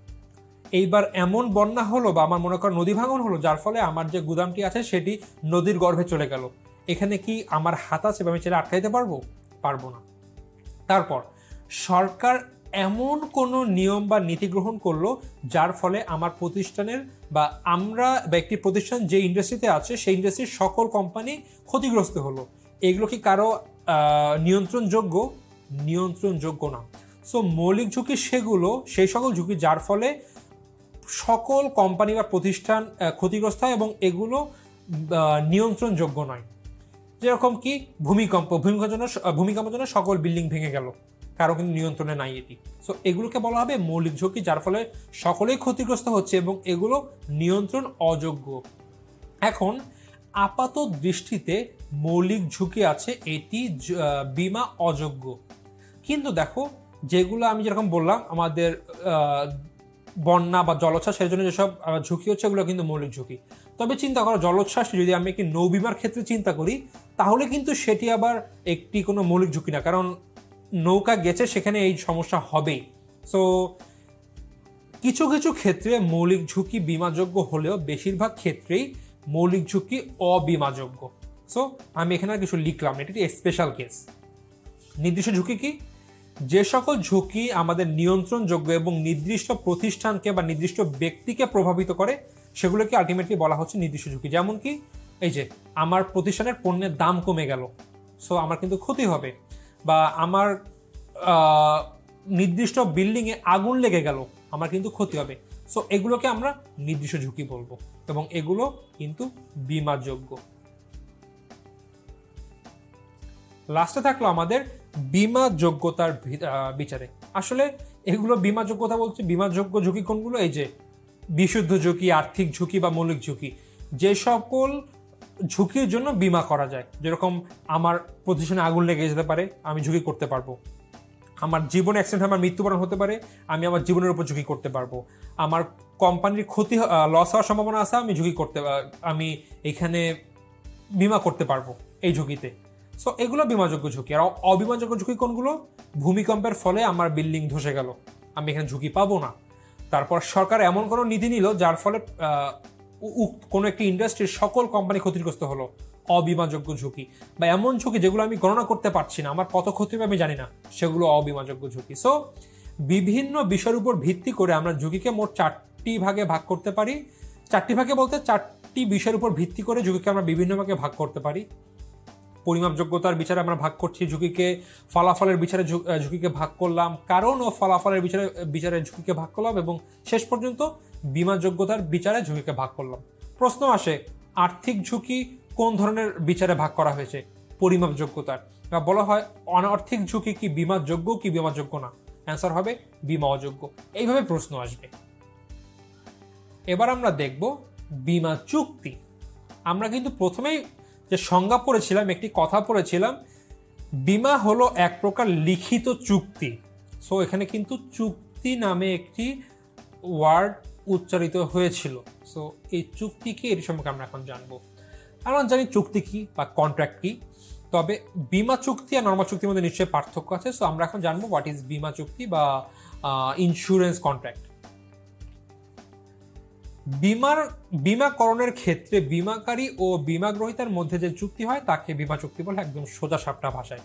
এইবার এমন বন্যা হলো বা আমার মনে কর নদী ভাঙন হলো, যার ফলে আমার যে গুদামটি আছে সেটি নদীর গর্ভে চলে গেল। এখানে কি আমার হাত আছে বা আমি ছেলে আটকাইতে পারবো? পারবো না। তারপর সরকার এমন কোনো নিয়ম বা নীতি গ্রহণ করলো যার ফলে আমার প্রতিষ্ঠানের বা আমরা বা একটি প্রতিষ্ঠান যে ইন্ডাস্ট্রিতে আছে সেই ইন্ডাস্ট্রির সকল কোম্পানি ক্ষতিগ্রস্ত হলো। এগুলো কি কারো নিয়ন্ত্রণযোগ্য? নিয়ন্ত্রণযোগ্য না। সো মৌলিক ঝুঁকি সেগুলো, সেই সকল ঝুঁকি যার ফলে সকল কোম্পানি বা প্রতিষ্ঠান ক্ষতিগ্রস্ত হয় এবং এগুলো নিয়ন্ত্রণযোগ্য নয়। যেরকম কি ভূমিকম্পের জন্য সকল বিল্ডিং ভেঙে গেল, কারো কিন্তু নিয়ন্ত্রণে নাই এটি। সো এগুলোকে বলা হবে মৌলিক ঝুঁকি, যার ফলে সকলেই ক্ষতিগ্রস্ত হচ্ছে এবং এগুলো নিয়ন্ত্রণ অযোগ্য। এখন আপাত দৃষ্টিতে মৌলিক ঝুঁকি আছে, এটি বীমা অযোগ্য। কিন্তু দেখো, যেগুলো আমি যেরকম বললাম আমাদের বন্যা বা জলোচ্ছ্বাস, সেই জন্য যেসব ঝুঁকি হচ্ছে ওগুলো কিন্তু মৌলিক ঝুঁকি। তবে চিন্তা করো, জলোচ্ছ্বাস যদি আমি একটি নৌ বিমার ক্ষেত্রে চিন্তা করি তাহলে কিন্তু সেটি আবার একটি কোনো মৌলিক ঝুঁকি না, কারণ নৌকা গেছে সেখানে এই সমস্যা হবেই। সো কিছু কিছু ক্ষেত্রে মৌলিক ঝুঁকি বীমাযোগ্য হলেও বেশিরভাগ ক্ষেত্রেই মৌলিক ঝুঁকি অবীমাযোগ্য। সো আমি এখানে কিছু লিখলাম, এটি স্পেশাল কেস। নির্দিষ্ট ঝুঁকি কি? যে সকল ঝুঁকি আমাদের নিয়ন্ত্রণযোগ্য এবং নির্দিষ্ট প্রতিষ্ঠানকে বা নির্দিষ্ট ব্যক্তিকে প্রভাবিত করে সেগুলোকে আলটিমেটলি বলা হচ্ছে নির্দিষ্ট ঝুঁকি। যেমন কি, এই যে আমার প্রতিষ্ঠানের পণ্যের দাম কমে গেল, সো আমার কিন্তু ক্ষতি হবে। বা আমার নির্দিষ্ট বিল্ডিংয়ে আগুন লেগে গেল, আমার কিন্তু ক্ষতি হবে। সো এগুলোকে আমরা নির্দিষ্ট ঝুঁকি বলবো এবং এগুলো কিন্তু বীমাযোগ্য। লাস্টে থাকলো আমাদের বীমা যোগ্যতার বিচারে। আসলে এগুলো বীমা যোগ্যতা বলছে, বীমাযোগ্য ঝুঁকি কোনগুলো? এই যে বিশুদ্ধ ঝুঁকি, আর্থিক ঝুঁকি বা মৌলিক ঝুঁকি, যে সকল ঝুঁকির জন্য বীমা করা যায়। যেরকম আমার প্রতিষ্ঠানে আগুন লেগে যেতে পারে, আমি ঝুঁকি করতে পারবো। আমার জীবনে অ্যাক্সিডেন্ট, আমার মৃত্যুবরণ হতে পারে, আমি আমার জীবনের উপর ঝুঁকি করতে পারবো। আমার কোম্পানির ক্ষতি, লস হওয়ার সম্ভাবনা আছে, আমি এখানে বীমা করতে পারবো। এই ঝুঁকিতে। সো এগুলো বিমাযোগ্য ঝুঁকি। আর অবিমাযোগ্য ঝুঁকি কোনগুলো? ভূমিকম্পের ফলে আমার বিল্ডিং ধসে গেল, আমি এখানে ঝুঁকি পাবো না। তারপর সরকার এমন কোনো নীতি নিল যার ফলে কোনো একটি ইন্ডাস্ট্রির সকল কোম্পানি ক্ষতিগ্রস্ত হলো, অবিমাযোগ্য ঝুঁকি। বা এমন ঝুঁকি যেগুলো আমি গণনা করতে পারছি না, আমার কত ক্ষতি হবে আমি জানি না, সেগুলো অবিমাযোগ্য ঝুঁকি। সো বিভিন্ন বিষয়ের উপর ভিত্তি করে আমরা ঝুঁকিকে মোট 4টি ভাগে ভাগ করতে পারি। 4টি ভাগে বলতে 4টি বিষয়ের উপর ভিত্তি করে ঝুঁকিকে আমরা বিভিন্ন ভাগে ভাগ করতে পারি। পরিমাপযোগ্যতার বিচারে আমরা ভাগ করছি ঝুঁকিকে, ফলাফলের বিচারে ঝুঁকিকে ভাগ করলাম, কারণ ও ফলাফলের বিচারে ঝুঁকিকে ভাগ করলাম, এবং শেষ পর্যন্ত বিমাযোগ্যতার বিচারে ঝুঁকিকে ভাগ করলাম। প্রশ্ন আসে, আর্থিক ঝুঁকি কোন ধরনের বিচারে ভাগ করা হয়েছে? পরিমাপযোগ্যতার। বলা হয় অনার্থিক ঝুঁকি কি বিমাযোগ্য কি বিমাযোগ্য না? অ্যান্সার হবে বিমা অযোগ্য। এইভাবে প্রশ্ন আসবে। এবার আমরা দেখব বিমা চুক্তি। আমরা কিন্তু প্রথমেই যে সংজ্ঞা পড়েছিলাম, একটি কথা পড়েছিলাম, বিমা হলো এক প্রকার লিখিত চুক্তি। সো এখানে কিন্তু চুক্তি নামে একটি ওয়ার্ড উচ্চারিত হয়েছিল। সো এই চুক্তি কি, এর সম্পর্কে আমরা এখন জানবো। আমরা জানি চুক্তি কি বা কন্ট্রাক্ট কি, তবে বিমা চুক্তি আর নরমাল চুক্তির মধ্যে নিশ্চয়ই পার্থক্য আছে। সো আমরা এখন জানবো হোয়াট ইজ বিমা চুক্তি বা ইন্স্যুরেন্স কন্ট্রাক্ট। বিমাকরণের ক্ষেত্রে বিমাকারী ও বিমাগ্রহীতার মধ্যে যে চুক্তি হয় তাকে বিমা চুক্তি বলে, একদম সোজা সাপটা ভাষায়।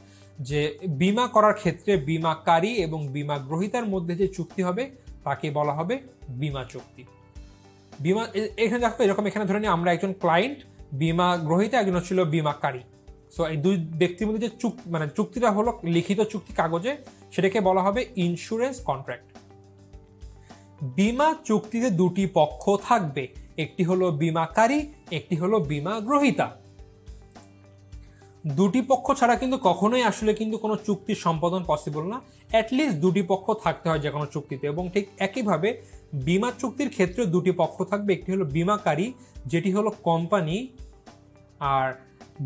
যে বিমা করার ক্ষেত্রে বিমাকারী এবং বিমাগ্রহীতার মধ্যে যে চুক্তি হবে তাকে বলা হবে বিমা চুক্তি। বিমা এখানে দেখো, এরকম এখানে ধরে নিই আমরা একজন ক্লায়েন্ট, বিমা গ্রহীতা একজন হচ্ছিল বিমাকারী। সো এই দুই ব্যক্তির মধ্যে যে চুক্তিটা হলো লিখিত চুক্তি কাগজে, সেটাকে বলা হবে ইন্স্যুরেন্স কন্ট্রাক্ট। বিমা চুক্তিতে দুটি পক্ষ থাকবে, একটি হলো বিমাকারী, একটি হলো বিমা গ্রহীতা। দুটি পক্ষ ছাড়া কিন্তু কখনোই আসলে কিন্তু কোনো চুক্তি সম্পাদন পসিবল না। অ্যাটলিস্ট দুটি পক্ষ থাকতে হয় যে কোনো চুক্তিতে। এবং ঠিক একইভাবে বিমা চুক্তির ক্ষেত্রে দুটি পক্ষ থাকবে, একটি হলো বিমাকারী যেটি হলো কোম্পানি, আর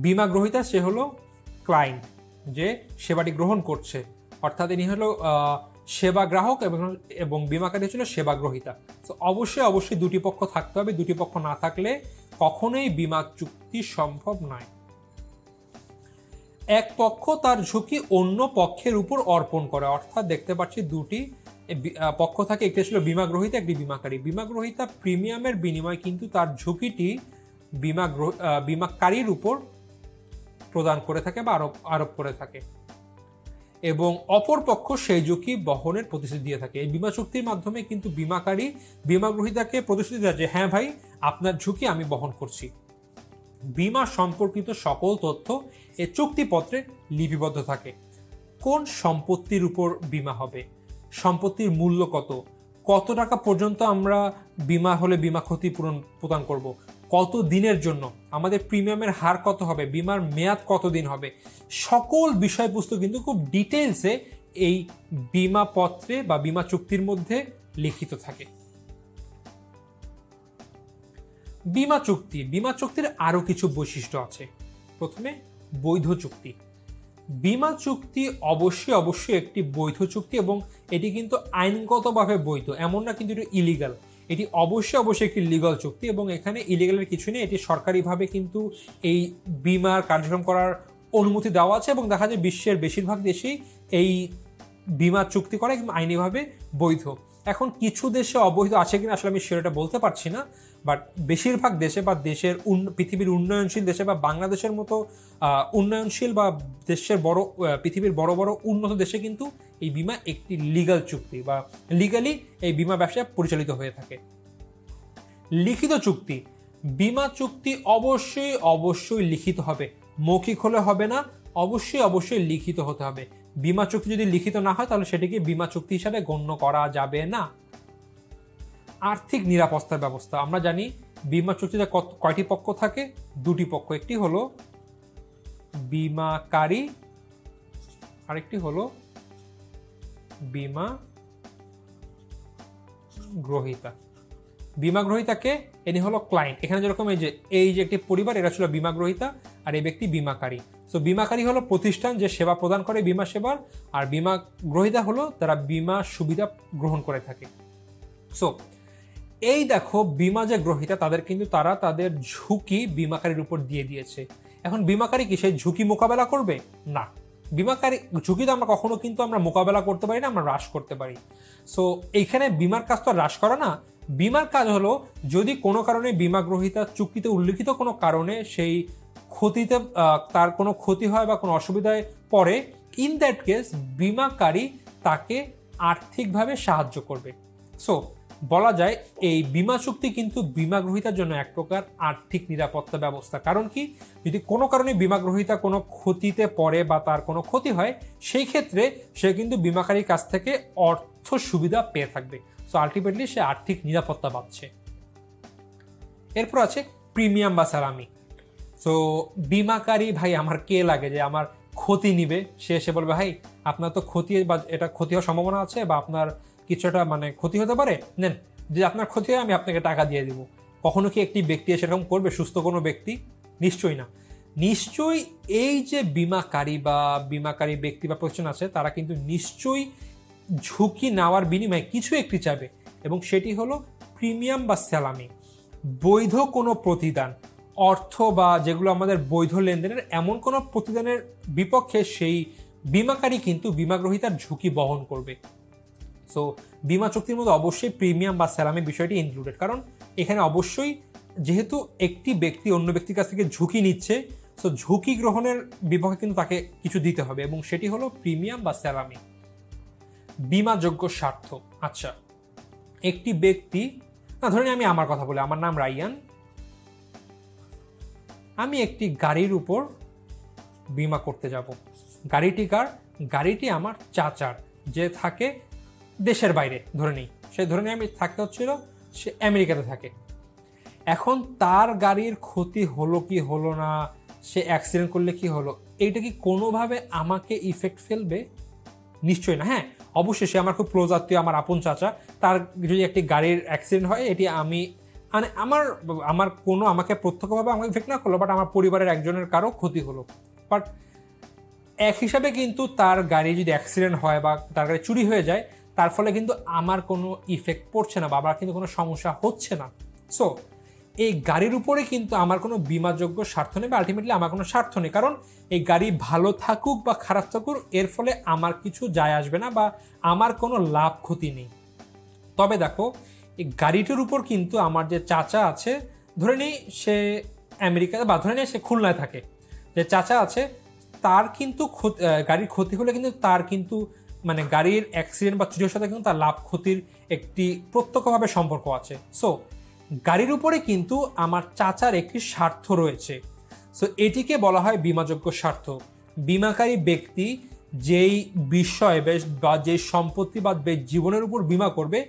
বিমা গ্রহীতা সে হলো ক্লায়েন্ট যে সেবাটি গ্রহণ করছে, অর্থাৎ ইনি হলো সেবা গ্রাহক এবং বিমাকারী ছিল সেবা গ্রহীতা। তো অবশ্যই দুটি পক্ষ থাকতে হবে, দুটি পক্ষ না থাকলে কখনোই বিমা চুক্তি সম্ভব নয়। এক পক্ষ তার ঝুঁকি অন্য পক্ষের উপর অর্পণ করে, অর্থাৎ দেখতে পাচ্ছি দুটি পক্ষ থাকে, একটি ছিল বিমা গ্রহীতা, একটি বিমাকারী। বিমা গ্রহীতা প্রিমিয়ামের বিনিময়ে কিন্তু তার ঝুঁকিটি বিমাকারীর উপর প্রদান করে থাকে বা আরোপ করে থাকে, এবং অপর পক্ষ সেই ঝুঁকি বহনের প্রতিশ্রুতি দিয়ে থাকে। এই বিমা চুক্তির মাধ্যমে কিন্তু বিমাকারী বিমা গ্রহীতাকে প্রতিশ্রুতি দেয় যে হ্যাঁ ভাই, আপনার ঝুঁকি আমি বহন করছি। বিমা সম্পর্কিত সকল তথ্য এই চুক্তিপত্রে লিপিবদ্ধ থাকে। কোন সম্পত্তির উপর বিমা হবে, সম্পত্তির মূল্য কত টাকা পর্যন্ত আমরা বিমা হলে বিমা ক্ষতিপূরণ প্রদান করব, কত দিনের জন্য, আমাদের প্রিমিয়ামের হার কত হবে, বিমার মেয়াদ কতদিন হবে, সকল বিষয়বস্তু কিন্তু খুব ডিটেলসে এই বিমা পত্রে বা বিমা চুক্তির মধ্যে লিখিত থাকে। বিমা চুক্তির আরো কিছু বৈশিষ্ট্য আছে। প্রথমে বৈধ চুক্তি। বিমা চুক্তি অবশ্যই একটি বৈধ চুক্তি, এবং এটি কিন্তু আইনগতভাবে বৈধ, এমন না কিন্তু এটি ইলিগাল। এটি অবশ্যই একটি লিগাল চুক্তি, এবং এখানে ইলিগালের কিছু নেই। এটি সরকারিভাবে কিন্তু এই বিমার কার্যক্রম করার অনুমতি দেওয়া আছে, এবং দেখা যায় বিশ্বের বেশিরভাগ দেশেই এই বিমা চুক্তি করে এবং আইনিভাবে বৈধ। এখন কিছু দেশে অবৈধ আছে কিনা আসলে আমি সেটা বলতে পারছি না, বাট বেশিরভাগ দেশে বা পৃথিবীর উন্নয়নশীল দেশে বা বাংলাদেশের মতো উন্নয়নশীল বা পৃথিবীর বড় বড় উন্নত দেশে কিন্তু এই বিমা একটি লিগাল চুক্তি বা লিগালি এই বিমা ব্যবসা পরিচালিত হয়ে থাকে। লিখিত চুক্তি। বিমা চুক্তি অবশ্যই লিখিত হবে, মৌখিক হলে হবে না, অবশ্যই লিখিত হতে হবে। বিমা চুক্তি যদি লিখিত না হয় তাহলে সেটিকে বিমা চুক্তি হিসাবে গণ্য করা যাবে না। আর্থিক নিরাপত্তার ব্যবস্থা। আমরা জানি বিমা চুক্তিতে কয়টি পক্ষ থাকে? দুটি পক্ষ, একটি হলো বিমাকারী, আরেকটি হলো বিমা গ্রহীতা। বিমা গ্রহীতাকে ইনি হলো ক্লায়েন্ট। এখানে যেরকম এই যে একটি পরিবার, এরা ছিল বিমা গ্রহীতা আর এই ব্যক্তি বিমাকারী। সো বিমাকারী হলো প্রতিষ্ঠান যে সেবা প্রদান করে বিমা সেবার, আর বিমা গ্রহীতা হলো তারা বিমা সুবিধা গ্রহণ করে থাকে। সো এই দেখো, বিমা যে গ্রহীতা তাদের কিন্তু তারা তাদের ঝুঁকি বিমাকারীর উপর দিয়ে দিয়েছে, এখন বিমাকারী কি সেই ঝুঁকি মোকাবেলা করবে? না, বিমাকারী ঝুঁকি তো আমরা কখনো কিন্তু আমরা মোকাবেলা করতে পারি না, আমরা হ্রাস করতে পারি। সো এইখানে বিমার কাজ তো হ্রাস করা না, বিমার কাজ হলো যদি কোনো কারণে বিমা গ্রহীতা চুক্তিতে উল্লিখিত কোনো কারণে সেই ক্ষতিতে তার কোনো ক্ষতি হয় বা কোনো অসুবিধায় পড়ে, ইন দ্যাট কেস বিমাকারী তাকে আর্থিকভাবে সাহায্য করবে। সো বলা যায় এই বিমা চুক্তি কিন্তু বিমা গ্রহীতার জন্য এক প্রকার আর্থিক নিরাপত্তা ব্যবস্থা। কারণ কি, যদি কোনো কারণে বিমা গ্রহীতা কোনো ক্ষতিতে পড়ে বা তার কোনো ক্ষতি হয়, সেই ক্ষেত্রে সে কিন্তু বিমাকারীর কাছ থেকে অর্থ সুবিধা পেয়ে থাকবে। সো আলটিমেটলি সে আর্থিক নিরাপত্তা পাচ্ছে। এরপর আছে প্রিমিয়াম বা সালামি। সো বিমাকারী ভাই আমার কে লাগে যে আমার ক্ষতি নিবে, সে এসে বলবে ভাই আপনার তো ক্ষতি বা এটা ক্ষতি হওয়ার সম্ভাবনা আছে বা আপনার কিছুটা মানে ক্ষতি হতে পারে, নেন, যে আপনার ক্ষতি হয় আমি আপনাকে টাকা দিয়ে দিব। কখনো কি একটি ব্যক্তি সেরকম করবে, সুস্থ কোনো ব্যক্তি? নিশ্চয়ই না। নিশ্চয়ই এই যে বিমাকারী বা বিমাকারী ব্যক্তি বা প্রতিষ্ঠান আছে, তারা কিন্তু নিশ্চয়ই ঝুঁকি নেওয়ার বিনিময়ে কিছু একটি চাবে, এবং সেটি হলো প্রিমিয়াম বা স্যালামি, বৈধ কোনো প্রতিদান, অর্থ বা যেগুলো আমাদের বৈধ লেনদেনের এমন কোনো প্রতিদানের বিপক্ষে সেই বিমাকারী কিন্তু বিমাগ্রহীতার ঝুঁকি বহন করবে। সো বিমা চুক্তির মধ্যে অবশ্যই প্রিমিয়াম বা স্যালামি বিষয়টি ইনক্লুডেড, কারণ এখানে অবশ্যই যেহেতু একটি ব্যক্তি অন্য ব্যক্তির কাছ থেকে ঝুঁকি নিচ্ছে, সো ঝুঁকি গ্রহণের বিপক্ষে কিন্তু তাকে কিছু দিতে হবে, এবং সেটি হলো প্রিমিয়াম বা স্যালামি। বিমাযোগ্য স্বার্থ। আচ্ছা, একটি ব্যক্তি, না ধরেন আমি আমার কথা বলি, আমার নাম রাইয়ান, আমি একটি গাড়ির উপর বিমা করতে যাব। গাড়িটি কার? গাড়িটি আমার চাচার, যে থাকে দেশের বাইরে, ধরে নিই সে, ধরে নিই আমি থাকতে হচ্ছিল সে আমেরিকাতে থাকে। এখন তার গাড়ির ক্ষতি হলো কি হলো না, সে অ্যাক্সিডেন্ট করলে কি হলো, এইটা কি কোনোভাবে আমাকে ইফেক্ট ফেলবে? নিশ্চয়ই না। হ্যাঁ, অবশ্যই সে আমার খুব ক্লোজ আত্মীয়, আমার আপন চাচা, তার যদি একটি গাড়ির অ্যাক্সিডেন্ট হয়, এটি আমি মানে আমার কোনো আমাকে প্রত্যক্ষভাবে আমাকে ইফেক্ট না করলো, বাট আমার পরিবারের একজনের কারো ক্ষতি হলো। বাট এক হিসাবে কিন্তু তার গাড়ি যদি অ্যাক্সিডেন্ট হয় বা তার গাড়ি চুরি হয়ে যায়, তার ফলে কিন্তু আমার কোনো ইফেক্ট পড়ছে না বা আমার কিন্তু কোনো সমস্যা হচ্ছে না। সো এই গাড়ির উপরে কিন্তু আমার কোনো বিমাযোগ্য স্বার্থ নেই বা আলটিমেটলি আমার কোনো স্বার্থ নেই, কারণ এই গাড়ি ভালো থাকুক বা খারাপ থাকুক এর ফলে আমার কিছু যায় আসবে না বা আমার কোনো লাভ ক্ষতি নেই। তবে দেখো, এই গাড়িটির উপর কিন্তু আমার যে চাচা আছে, ধরে নিই সে আমেরিকাতে বা ধরে নিই সে খুলনায় থাকে, যে চাচা আছে তার কিন্তু গাড়ির ক্ষতি হলে কিন্তু তার কিন্তু মানে গাড়ির অ্যাক্সিডেন্ট বা চুরির সাথে কিন্তু তার লাভ ক্ষতির একটি প্রত্যক্ষভাবে সম্পর্ক আছে। সো গাড়ির উপরে কিন্তু আমার চাচার একটি স্বার্থ রয়েছে। সো এটিকে বলা হয় বিমাযোগ্য স্বার্থ। বিমাকারী ব্যক্তি যেই বিষয় বা যে সম্পত্তি বা জীবনের উপর বিমা করবে,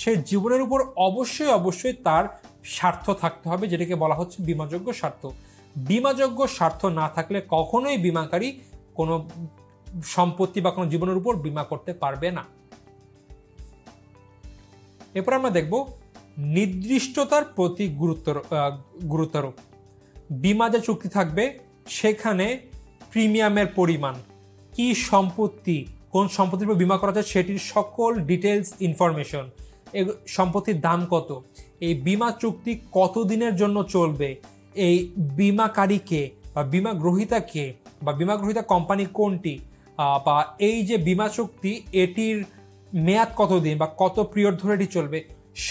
সে জীবনের উপর অবশ্যই অবশ্যই তার স্বার্থ থাকতে হবে, যেটাকে বলা হচ্ছে বিমাযোগ্য স্বার্থ। বিমাযোগ্য স্বার্থ না থাকলে কখনোই বিমাকারী কোনো সম্পত্তি বা কোনো জীবনের উপর বিমা করতে পারবে না। এরপর আমরা দেখব নির্দিষ্টতার প্রতি গুরুত্বারোপ। বিমা যে চুক্তি থাকবে সেখানে প্রিমিয়ামের পরিমাণ, কি সম্পত্তি, কোন সম্পত্তির উপর বিমা করা যায় সেটির সকল ডিটেলস ইনফরমেশন, সম্পত্তির দাম কত, এই বিমা চুক্তি কতদিনের জন্য চলবে, এই বিমাকারীকে বা বিমা গ্রহীতাকে বা বিমা গ্রহীতা কোম্পানি কোনটি, বা এই যে বিমা চুক্তি এটির মেয়াদ কতদিন বা কত পিরিয়ড ধরে এটি চলবে,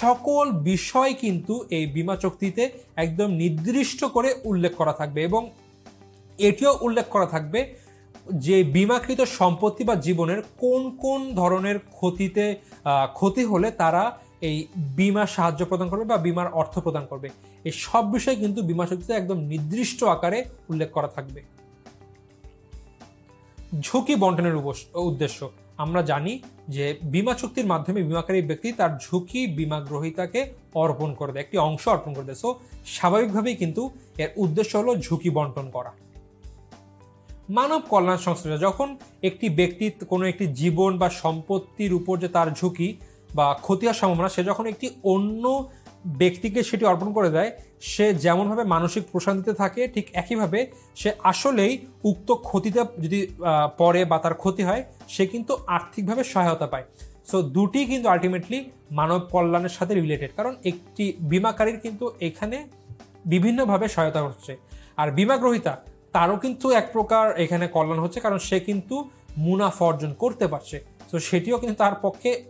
সকল বিষয় কিন্তু এই বিমা চুক্তিতে একদম নির্দিষ্ট করে উল্লেখ করা থাকবে। এবং এটিও উল্লেখ করা থাকবে যে বিমাকৃত সম্পত্তি বা জীবনের কোন কোন ধরনের ক্ষতি হলে তারা এই বিমা সাহায্য প্রদান করবে বা বিমার অর্থ প্রদান করবে। এই সব বিষয় কিন্তু বিমা চুক্তিতে একদম নির্দিষ্ট আকারে উল্লেখ করা থাকবে। ঝুঁকি বন্টনের উদ্দেশ্য। আমরা জানি যে বিমা চুক্তির মাধ্যমে বিমাকারী ব্যক্তি তার ঝুঁকি বিমা গ্রহীতাকে অর্পণ করে দেয়, একটি অংশ অর্পণ করে দেয়। সো স্বাভাবিকভাবেই কিন্তু এর উদ্দেশ্য হলো ঝুঁকি বন্টন করা। মানব কল্যাণ সংস্থা, যখন একটি ব্যক্তি কোনো একটি জীবন বা সম্পত্তির উপর যে তার ঝুঁকি বা ক্ষতি হওয়ার সম্ভাবনা, সে যখন একটি অন্য ব্যক্তিকে সেটি অর্পণ করে দেয়, সে যেমনভাবে মানসিক প্রশান্তিতে থাকে, ঠিক একইভাবে সে আসলেই উক্ত ক্ষতিতে যদি পড়ে বা তার ক্ষতি হয়, সে কিন্তু আর্থিকভাবে সহায়তা পায়। সো দুটি কিন্তু আলটিমেটলি মানব কল্যাণের সাথে রিলেটেড, কারণ একটি বিমাকারীর কিন্তু এখানে বিভিন্নভাবে সহায়তা হচ্ছে। আর বিমা গ্রহীতা তারও কিন্তু এক প্রকার এখানে কল্যাণ হচ্ছে, কারণ সে কিন্তু মুনাফা অর্জন করতে পারছে। তো সেটিও কিন্তু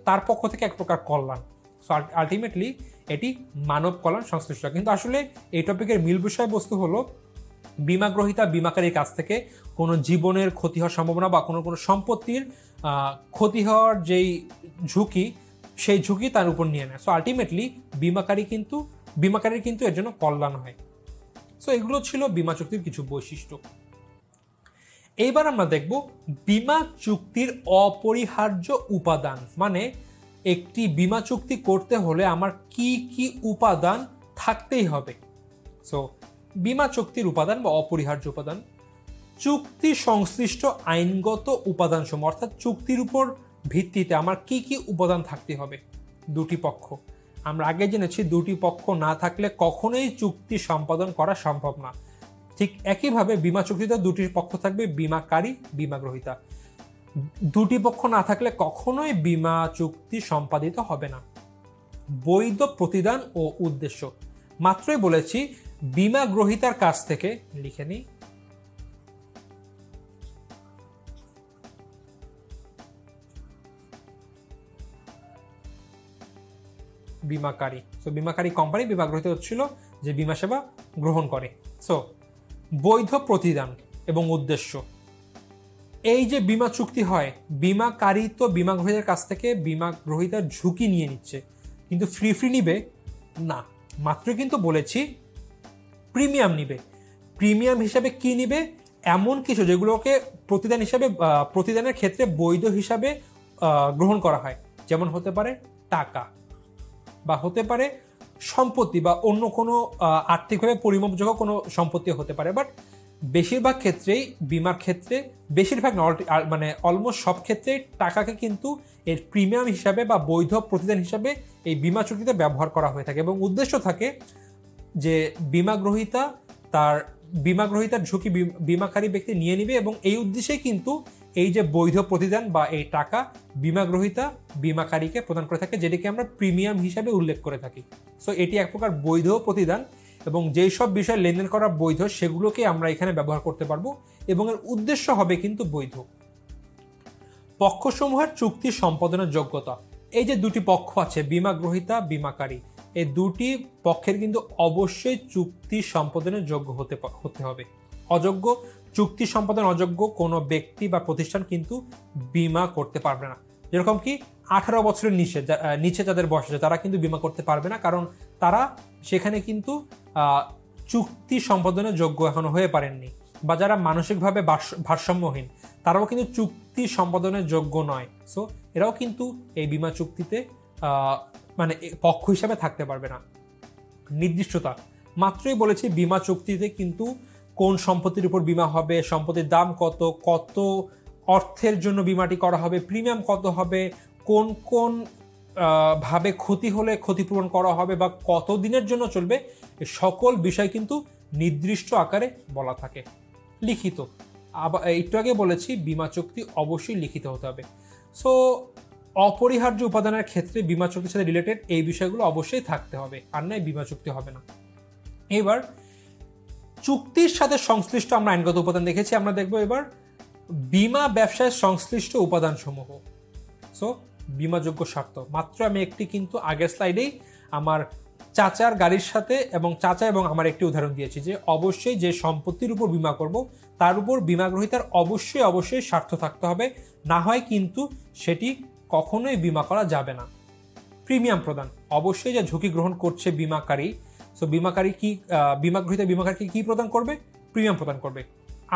তার পক্ষ থেকে এক প্রকার কল্যাণ। সো আলটিমেটলি এটি মানব কল্যাণ সংশ্লিষ্ট। কিন্তু আসলে এই টপিকের মূল বিষয়বস্তু হলো বীমা গ্রহীতা বীমাকারীর কাছ থেকে কোনো জীবনের ক্ষতি হওয়ার সম্ভাবনা বা কোনো সম্পত্তির ক্ষতি হওয়ার যেই ঝুঁকি, সেই ঝুঁকি তার উপর নিয়ে নেয়। সো আলটিমেটলি বীমাকারীর কিন্তু এর জন্য কল্যাণ হয়। সো এগুলো ছিল বীমা চুক্তির কিছু বৈশিষ্ট্য। এইবার আমরা দেখব বীমা চুক্তির অপরিহার্য উপাদান, মানে একটি বীমা চুক্তি করতে হলে আমার কি কি উপাদান থাকতেই হবে। সো বীমা চুক্তির উপাদান বা অপরিহার্য উপাদান, চুক্তি সংশ্লিষ্ট আইনগত উপাদানসমূহ, অর্থাৎ চুক্তির উপর ভিত্তিতে আমার কি কি উপাদান থাকতে হবে। দুটি পক্ষ, আমরা আগে জেনেছি দুটি পক্ষ না থাকলে কখনোই চুক্তি সম্পাদন করা সম্ভব না। ঠিক একইভাবে বীমা চুক্তিতে দুটি পক্ষ থাকবে, বীমাকারী বীমা গ্রহীতা। দুটি পক্ষ না থাকলে কখনোই বীমা চুক্তি সম্পাদিত হবে না। বৈধ প্রতিদান ও উদ্দেশ্য, মাত্রই বলেছি বীমা গ্রহীতার কাছ থেকে, লিখে নিই, বীমাকারী। সো বীমাকারী কোম্পানি, বীমা গ্রহীতা হচ্ছিল যে বীমা সেবা গ্রহণ করে। সো বৈধ প্রতিদান এবং উদ্দেশ্য, এই যে বীমা চুক্তি হয়, বীমাকারী তো বীমা গ্রহীতার কাছ থেকে বীমা গ্রহীতার ঝুঁকি নিয়ে নিচ্ছে, কিন্তু ফ্রি নিবে না। মাত্রই কিন্তু বলেছি প্রিমিয়াম নিবে। প্রিমিয়াম হিসাবে কি নিবে? এমন কিছু যেগুলোকে প্রতিদানের ক্ষেত্রে বৈধ হিসাবে গ্রহণ করা হয়, যেমন হতে পারে টাকা, বা হতে পারে সম্পত্তি, বা অন্য কোনো আর্থিকভাবে পরিমাপযোগ্য কোনো সম্পত্তি হতে পারে। বাট বেশিরভাগ ক্ষেত্রেই বীমার ক্ষেত্রে, বেশিরভাগ মানে অলমোস্ট সব ক্ষেত্রেই টাকাকে কিন্তু এর প্রিমিয়াম হিসাবে বা বৈধ প্রতিদান হিসাবে এই বীমা চুক্তিতে ব্যবহার করা হয়ে থাকে। এবং উদ্দেশ্য থাকে যে বীমা গ্রহীতার ঝুঁকি বীমাকারী ব্যক্তি নিয়ে নিবে, এবং এই উদ্দেশ্যেই কিন্তু এই যে বৈধ প্রতিদান বা এই টাকা বীমা গ্রহীতা বীমাকারীকে প্রদান করে থাকে, যেটিকে আমরা প্রিমিয়াম হিসাবে উল্লেখ করে থাকি। সো এটি এক প্রকার বৈধ প্রতিদান, এবং যেই সব বিষয় লেনদেন করা বৈধ সেগুলোকে আমরা এখানে ব্যবহার করতে পারবো, এবং এর উদ্দেশ্য হবে কিন্তু বৈধ। পক্ষসমূহের চুক্তি সম্পাদনের যোগ্যতা, এই যে দুটি পক্ষ আছে বীমা গ্রহীতা বীমাকারী, এই দুটি পক্ষের কিন্তু অবশ্যই চুক্তি সম্পাদনের যোগ্য হতে হবে। অযোগ্য, চুক্তি সম্পাদন অযোগ্য কোনো ব্যক্তি বা প্রতিষ্ঠান কিন্তু বীমা করতে পারবে না। যেরকম কি 18 বছরের নিচে যাদের বয়স আছে তারা কিন্তু বীমা করতে পারবে না, কারণ তারা সেখানে কিন্তু চুক্তি সম্পাদনের যোগ্য এখনো হয়ে পারেননি, বা যারা মানসিকভাবে ভারসাম্যহীন তারাও কিন্তু চুক্তি সম্পাদনের যোগ্য নয়। সো এরাও কিন্তু এই বীমা চুক্তিতে মানে পক্ষ হিসাবে থাকতে পারবে না। নির্দিষ্টতা, মাত্রই বলেছি বীমা চুক্তিতে কিন্তু কোন সম্পত্তির উপর বীমা হবে, সম্পত্তির দাম কত অর্থের জন্য বীমাটি করা হবে, প্রিমিয়াম কত হবে, কোন কোন ভাবে ক্ষতি হলে ক্ষতিপূরণ করা হবে, বা কত দিনের জন্য চলবে, সকল বিষয় কিন্তু নির্দিষ্ট আকারে বলা থাকে। লিখিত, আবার একটু আগে বলেছি বীমা চুক্তি অবশ্যই লিখিত হতে হবে। সো অপরিহার্য উপাদানের ক্ষেত্রে বীমা চুক্তির সাথে রিলেটেড এই বিষয়গুলো অবশ্যই থাকতে হবে, আর নয় বীমা চুক্তি হবে না। এবার চুক্তির সাথে সংশ্লিষ্ট আমরা আইনগত উপাদান দেখেছি, আমরা দেখবো এবার বীমা ব্যবসায় সংশ্লিষ্ট উপাদান সমূহ। সো বীমাযোগ্য শর্ত, মাত্র আমি একটি কিন্তু আগের স্লাইডেই আমার চাচার গাড়ির সাথে এবং চাচা এবং আমার একটি উদাহরণ দিয়েছি যে অবশ্যই যে সম্পত্তির উপর বীমা করব তার উপর বীমা গ্রহীতার অবশ্যই স্বার্থ থাকতে হবে, না হয় কিন্তু সেটি কখনোই বীমা করা যাবে না। প্রিমিয়াম প্রদান, অবশ্যই যে ঝুঁকি গ্রহণ করছে বীমাকারী, সো বীমা গ্রহীতা বীমাকারীকে কি প্রদান করবে? প্রিমিয়াম প্রদান করবে।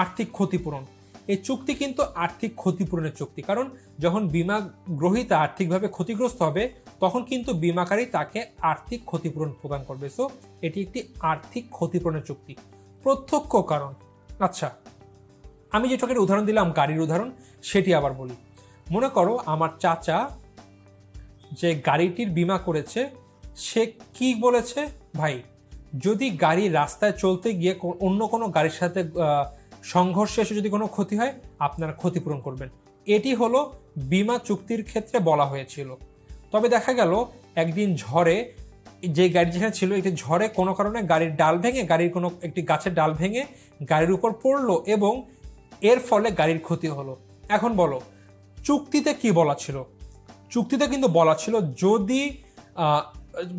আর্থিক ক্ষতিপূরণ, এই চুক্তি কিন্তু আর্থিক ক্ষতিপূরণের চুক্তি, কারণ যখন বীমা গ্রহীতা আর্থিকভাবে ক্ষতিগ্রস্ত হবে তখন কিন্তু বীমাকারী তাকে আর্থিক ক্ষতিপূরণ প্রদান করবে। সো এটি একটি আর্থিক ক্ষতিপূরণের চুক্তি। প্রত্যক্ষ কারণ, আচ্ছা আমি যেটাকে উদাহরণ দিলাম গাড়ির উদাহরণ, সেটি আবার বলি। মনে করো আমার চাচা যে গাড়িটির বীমা করেছে সে কি বলেছে, ভাই যদি গাড়ি রাস্তায় চলতে গিয়ে অন্য কোনো গাড়ির সাথে সংঘর্ষে এসে যদি কোনো ক্ষতি হয় আপনারা ক্ষতিপূরণ করবেন, এটি হলো বীমা চুক্তির ক্ষেত্রে বলা হয়েছিল। তবে দেখা গেল একদিন ঝড়ে যে গাড়ি যেখানে ছিল একটি ঝড়ে কোনো কারণে গাড়ির ডাল ভেঙে, গাড়ির কোনো একটি গাছের ডাল ভেঙে গাড়ির উপর পড়লো এবং এর ফলে গাড়ির ক্ষতি হলো। এখন বলো চুক্তিতে কি বলা ছিল? চুক্তিতে কিন্তু বলা ছিল যদি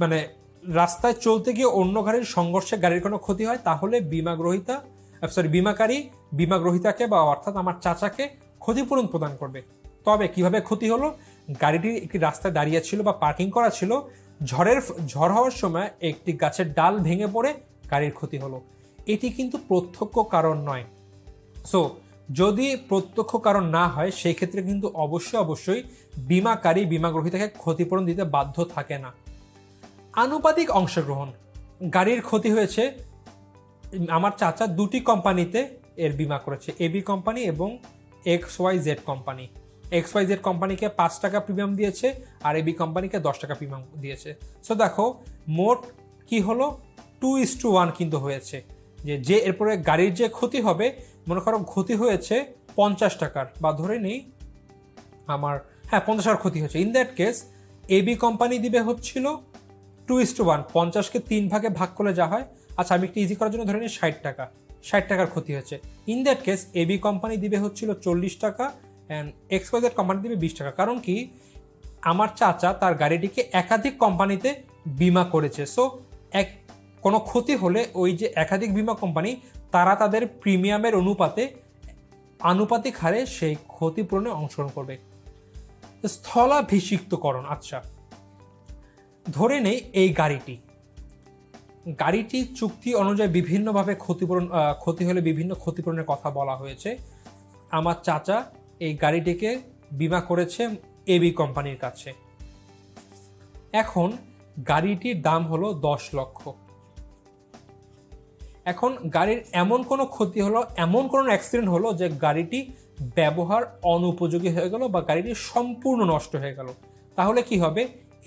মানে রাস্তায় চলতে গিয়ে অন্য গাড়ির সংঘর্ষে গাড়ির কোনো ক্ষতি হয় তাহলে বিমাকারী বিমাগ্রহীতাকে বা অর্থাৎ আমার চাচাকে ক্ষতিপূরণ প্রদান করবে। তবে কিভাবে ক্ষতি হলো? গাড়িটি একটি রাস্তায় দাঁড়িয়ে ছিল বা পার্কিং করা ছিল, ঝড় হওয়ার সময় একটি গাছের ডাল ভেঙে পড়ে গাড়ির ক্ষতি হলো। এটি কিন্তু প্রত্যক্ষ কারণ নয়। সো যদি প্রত্যক্ষ কারণ না হয় সেই ক্ষেত্রে কিন্তু অবশ্যই বিমাকারী বিমাগ্রহীতাকে ক্ষতিপূরণ দিতে বাধ্য থাকে না। আনুপাতিক অংশগ্রহণ, গাড়ির ক্ষতি হয়েছে, আমার চাচা দুটি কোম্পানিতে এর বিমা করেছে, এবি কোম্পানি এবং XYZ কোম্পানি। XYZ কোম্পানিকে 5 টাকা প্রিমিয়াম দিয়েছে আর এবি কোম্পানিকে 10 টাকা প্রিমিয়াম দিয়েছে। সো দেখো মোট কি হলো, 2:1 কিন্তু হয়েছে। যে এরপরে গাড়ির যে ক্ষতি হবে, মনে করো ক্ষতি হয়েছে 50 টাকার, বা ধরে নেই আমার 50 টাকার ক্ষতি হয়েছে। In that case AB company দিবে হচ্ছিল 2:1, 50কে 3 ভাগে ভাগ করলে যা হয়, আচ্ছা আমি একটু ইজি করার জন্য ধরে নিই 60 টাকার ক্ষতি হয়েছে। In that case AB company দিবে হচ্ছিল 40 টাকা অ্যান্ড XYZ কোম্পানি দিবে 20 টাকা। কারণ কি, আমার চাচা তার গাড়িটিকে একাধিক কোম্পানিতে বিমা করেছে। সো কোনো ক্ষতি হলে ওই যে একাধিক বিমা কোম্পানি তারা তাদের প্রিমিয়ামের আনুপাতিক হারে সেই ক্ষতিপূরণে অংশগ্রহণ করবে। স্থলাভিষিক্তকরণ, আচ্ছা ধরে নেই এই গাড়িটি চুক্তি অনুযায়ী বিভিন্নভাবে ক্ষতি হলে বিভিন্ন ক্ষতিপূরণের কথা বলা হয়েছে। আমার চাচা এই গাড়িটিকে বিমা করেছে এবি কোম্পানির কাছে। এখন গাড়িটির দাম হলো 10 লক্ষ। এখন গাড়ির এমন কোনো ক্ষতি হলো, এমন কোনো অ্যাক্সিডেন্ট হলো যে গাড়িটি ব্যবহার অনুপযোগী হয়ে গেল বা গাড়িটি সম্পূর্ণ নষ্ট হয়ে গেল, তাহলে কি হবে?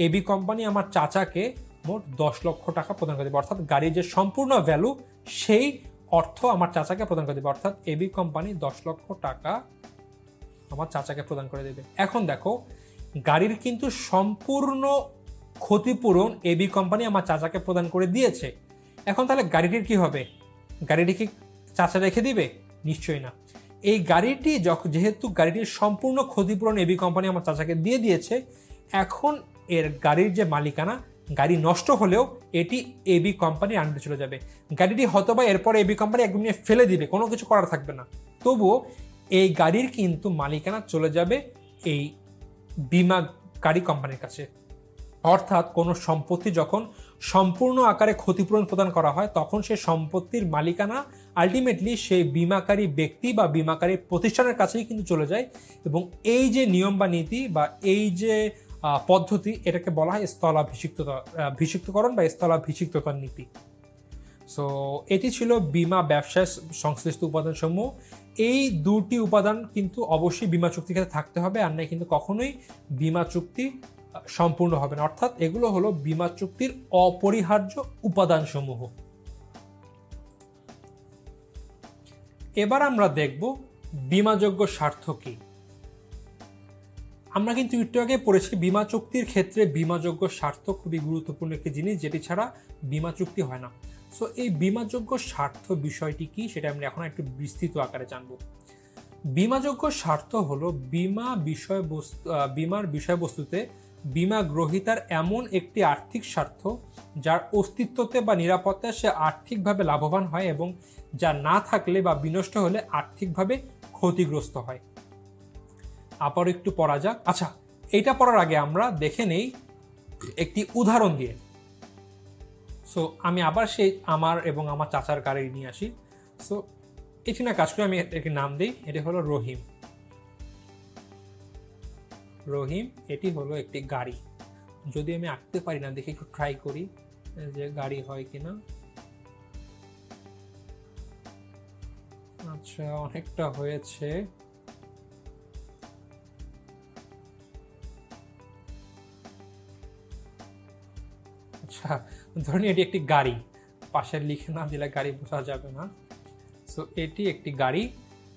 এবি কোম্পানি আমার চাচাকে মোট 10 লক্ষ টাকা প্রদান করে দেবে, অর্থাৎ গাড়ির যে সম্পূর্ণ ভ্যালু সেই অর্থ আমার চাচাকে প্রদান করে দেবে, অর্থাৎ এবি কোম্পানি 10 লক্ষ টাকা আমার চাচাকে প্রদান করে দেবে। এখন দেখো গাড়ির কিন্তু সম্পূর্ণ ক্ষতিপূরণ এবি কোম্পানি আমার চাচাকে প্রদান করে দিয়েছে। এখন তাহলে গাড়িটির কি হবে? গাড়িটি কি চাচা রেখে দিবে? নিশ্চয়ই না। এই গাড়িটি যেহেতু গাড়িটির সম্পূর্ণ ক্ষতিপূরণ এবি কোম্পানি আমার চাচাকে দিয়ে দিয়েছে, এখন এর গাড়ির যে মালিকানা, গাড়ি নষ্ট হলেও এটি এবি কোম্পানির আন্ডারে চলে যাবে। গাড়িটি হয়তোবা এরপরে এবি কোম্পানি একদম নিয়ে ফেলে দিবে, কোনো কিছু করার থাকবে না, তবুও এই গাড়ির কিন্তু মালিকানা চলে যাবে এই বিমাকারী কোম্পানির কাছে। অর্থাৎ কোনো সম্পত্তি যখন সম্পূর্ণ আকারে ক্ষতিপূরণ প্রদান করা হয় তখন সেই সম্পত্তির মালিকানা আলটিমেটলি সেই বিমাকারী ব্যক্তি বা বিমাকারী প্রতিষ্ঠানের কাছেই কিন্তু চলে যায়। এবং এই যে নিয়ম বা নীতি বা এই যে পদ্ধতি, এটাকে বলা হয় স্থলাভিষিক্তকরণ বা স্থলাভিষিক্ততার নীতি। সো এটি ছিল বিমা ব্যবসায় সংশ্লিষ্ট উপাদানসমূহ। এই দুটি উপাদান কিন্তু অবশ্যই বিমা চুক্তির ক্ষেত্রে থাকতে হবে, আর নাই কিন্তু কখনোই বিমা চুক্তি সম্পূর্ণ হবে না। অর্থাৎ এগুলো হলো বিমা চুক্তির অপরিহার্য উপাদানসমূহ। এবার আমরা দেখব বিমাযোগ্য স্বার্থ কি। আমরা কিন্তু একটু আগে পড়েছি বিমা চুক্তির ক্ষেত্রে বিমাযোগ্য স্বার্থ খুবই গুরুত্বপূর্ণ একটি জিনিস, যেটি ছাড়া বিমা চুক্তি হয় না। সো এই বিমাযোগ্য স্বার্থ বিষয়টি কি সেটা আমরা এখন একটু বিস্তৃত আকারে জানব। বিমাযোগ্য স্বার্থ হলো বিমার বিষয়বস্তুতে বিমা গ্রহীতার এমন একটি আর্থিক স্বার্থ যার অস্তিত্বতে বা নিরাপত্তায় সে আর্থিকভাবে লাভবান হয় এবং যা না থাকলে বা বিনষ্ট হলে আর্থিকভাবে ক্ষতিগ্রস্ত হয়। আবার একটু পড়া যাক। আচ্ছা, এইটা পড়ার আগে আমরা দেখে নেই একটি উদাহরণ দিয়ে। সো আমি আবার সেই আমার এবং আমার চাচার গাড়ি নিয়ে আসি। সো এটি না কাজ করে আমি একটি নাম দিই, এটি হলো রহিম। এটি হলো একটি গাড়ি। যদি আমি আঁকতে পারি না, দেখি একটু ট্রাই করি যে গাড়ি হয় কিনা। আচ্ছা, অনেকটা হয়েছে। আচ্ছা, ধরুন এটি একটি গাড়ি, পাশে লিখে না দিলে গাড়ি বোঝা যাবে না। সো এটি একটি গাড়ি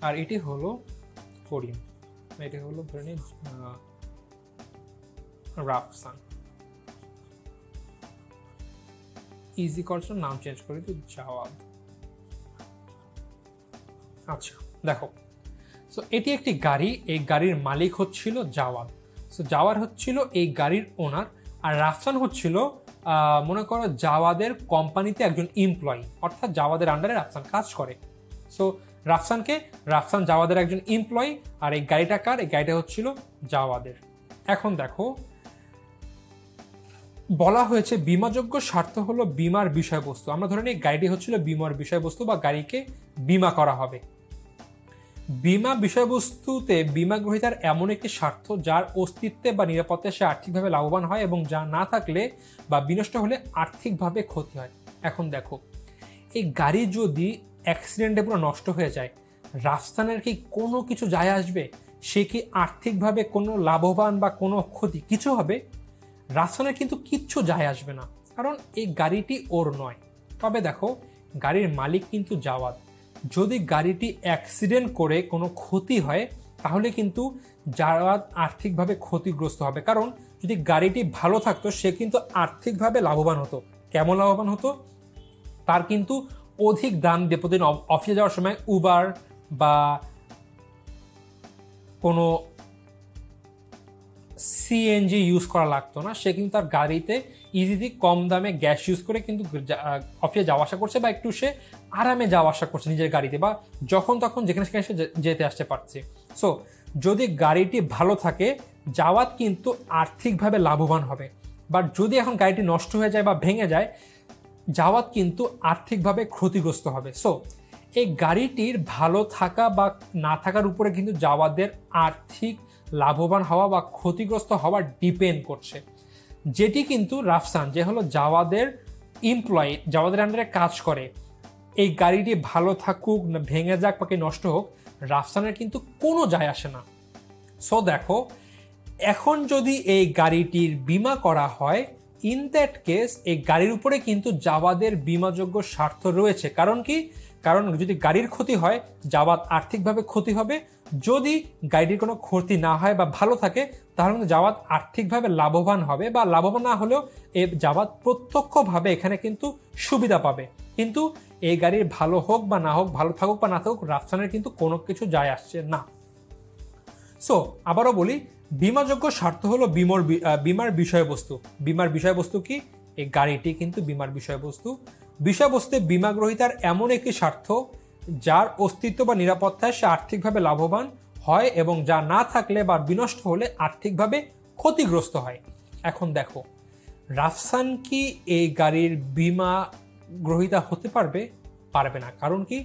আর এটি হলো করিম, এটি হলো ধরে নিন রাফসান। ইজি করার জন্য নাম চেঞ্জ করে দিই জাওয়াদ। আচ্ছা দেখো, সো এটি একটি গাড়ি, এই গাড়ির মালিক হচ্ছিল জাওয়াদ। সো জাওয়াদ হচ্ছিল এই গাড়ির ওনার, আর রাফসান হচ্ছিল মনে করো জাওয়াদের কোম্পানিতে একজন এমপ্লয়ি, অর্থাৎ জাওয়াদের আন্ডারে রাফসান কাজ করে। সো রাফসান জাওয়াদের একজন এমপ্লয়ি, আর এই গাড়িটা কার? এই গাড়িটা হচ্ছিল জাওয়াদের। এখন দেখো বলা হয়েছে বীমাযোগ্য স্বার্থ হলো বীমার বিষয়বস্তু। আমরা ধরে নিই গাড়িটি হচ্ছিল বীমার বিষয়বস্তু বা গাড়িকে বীমা করা হবে। বীমা বিষয়বস্তুতে বীমা গ্রহীতার এমন একটি স্বার্থ যার অস্তিত্বে বা নিরাপত্তায় সে আর্থিকভাবে লাভবান হয় এবং যা না থাকলে বা বিনষ্ট হলে আর্থিকভাবে ক্ষতি হয়। এখন দেখো এই গাড়ি যদি অ্যাক্সিডেন্টে পুরো নষ্ট হয়ে যায়, রাফসানের কি কোনো কিছু যায় আসবে? সে কি আর্থিকভাবে কোনো লাভবান বা কোনো ক্ষতি কিছু হবে? রাফসানের কিন্তু কিচ্ছু যায় আসবে না, কারণ এই গাড়িটি ওর নয়। তবে দেখো গাড়ির মালিক কিন্তু জাওয়াদ। যদি গাড়িটি অ্যাক্সিডেন্ট করে কোনো ক্ষতি হয় তাহলে কিন্তু জাওয়াদ আর্থিকভাবে ক্ষতিগ্রস্ত হবে, কারণ যদি গাড়িটি ভালো থাকতো সে কিন্তু আর্থিকভাবে লাভবান হতো। কেমন লাভবান হতো? তার কিন্তু অধিক দাম দিয়ে প্রতিদিন অফিসে যাওয়ার সময় উবার বা কোনো সিএনজি ইউজ করা লাগতো না। সে কিন্তু তার গাড়িতে ইজিলি কম দামে গ্যাস ইউজ করে কিন্তু অফিসে যাওয়া আসা করছে, বা একটু সে আরামে যাওয়া আসা করছে নিজের গাড়িতে, বা যখন তখন যেখানে সেখানে সে যেতে আসতে পারছে। সো যদি গাড়িটি ভালো থাকে জাওয়াদ কিন্তু আর্থিকভাবে লাভবান হবে। বাট যদি এখন গাড়িটি নষ্ট হয়ে যায় বা ভেঙে যায়, জাওয়াদ কিন্তু আর্থিকভাবে ক্ষতিগ্রস্ত হবে। সো এই গাড়িটির ভালো থাকা বা না থাকার উপরে কিন্তু জাওয়াদের আর্থিক লাভবান হওয়া বা ক্ষতিগ্রস্ত হওয়া ডিপেন্ড করছে, যেটি কিন্তু রাফসান, যে হলো জাওয়াদের এমপ্লয়ি, জাওয়াদের আন্ডারে কাজ করে, এই গাড়িটি ভালো থাকুক না ভেঙে যাক বা নষ্ট হোক, রাফসানের কিন্তু কোনো যায় আসে না। সো দেখো এখন যদি এই গাড়িটির বীমা করা হয়, ইন দ্যাট কেস এই গাড়ির উপরে কিন্তু জাওয়াদের বীমাযোগ্য স্বার্থ রয়েছে। কারণ কি? কারণ যদি গাড়ির ক্ষতি হয় জাওয়াদ আর্থিকভাবে ক্ষতি হবে, যদি গাড়িটির কোনো ক্ষতি না হয় বা ভালো থাকে তাহলে কিন্তু জাওয়াদ আর্থিকভাবে লাভবান হবে, বা লাভবান না হলেও এই জাওয়াদ প্রত্যক্ষভাবে এখানে কিন্তু সুবিধা পাবে। কিন্তু এই গাড়ির ভালো হোক বা না হোক, ভালো থাকুক বা না থাকুক, রাফসানের কিন্তু কোনো কিছু যায় আসছে না। সো আবারও বলি, বীমাযোগ্য স্বার্থ হলো বীমার বিষয়বস্তু। বীমার বিষয়বস্তু কি? এই গাড়িটি কিন্তু বীমার বিষয়বস্তু। বিষয়বস্তুতে বীমা গ্রহীতার এমন একটি স্বার্থ যার অস্তিত্ব বা নিরাপত্তায় সে আর্থিকভাবে লাভবান হয় এবং যা না থাকলে বা বিনষ্ট হলে আর্থিকভাবে ক্ষতিগ্রস্ত হয়। এখন দেখো রাফসান কি এই গাড়ির বীমা গ্রহীতা হতে পারবে? পারবে না। কারণ কি?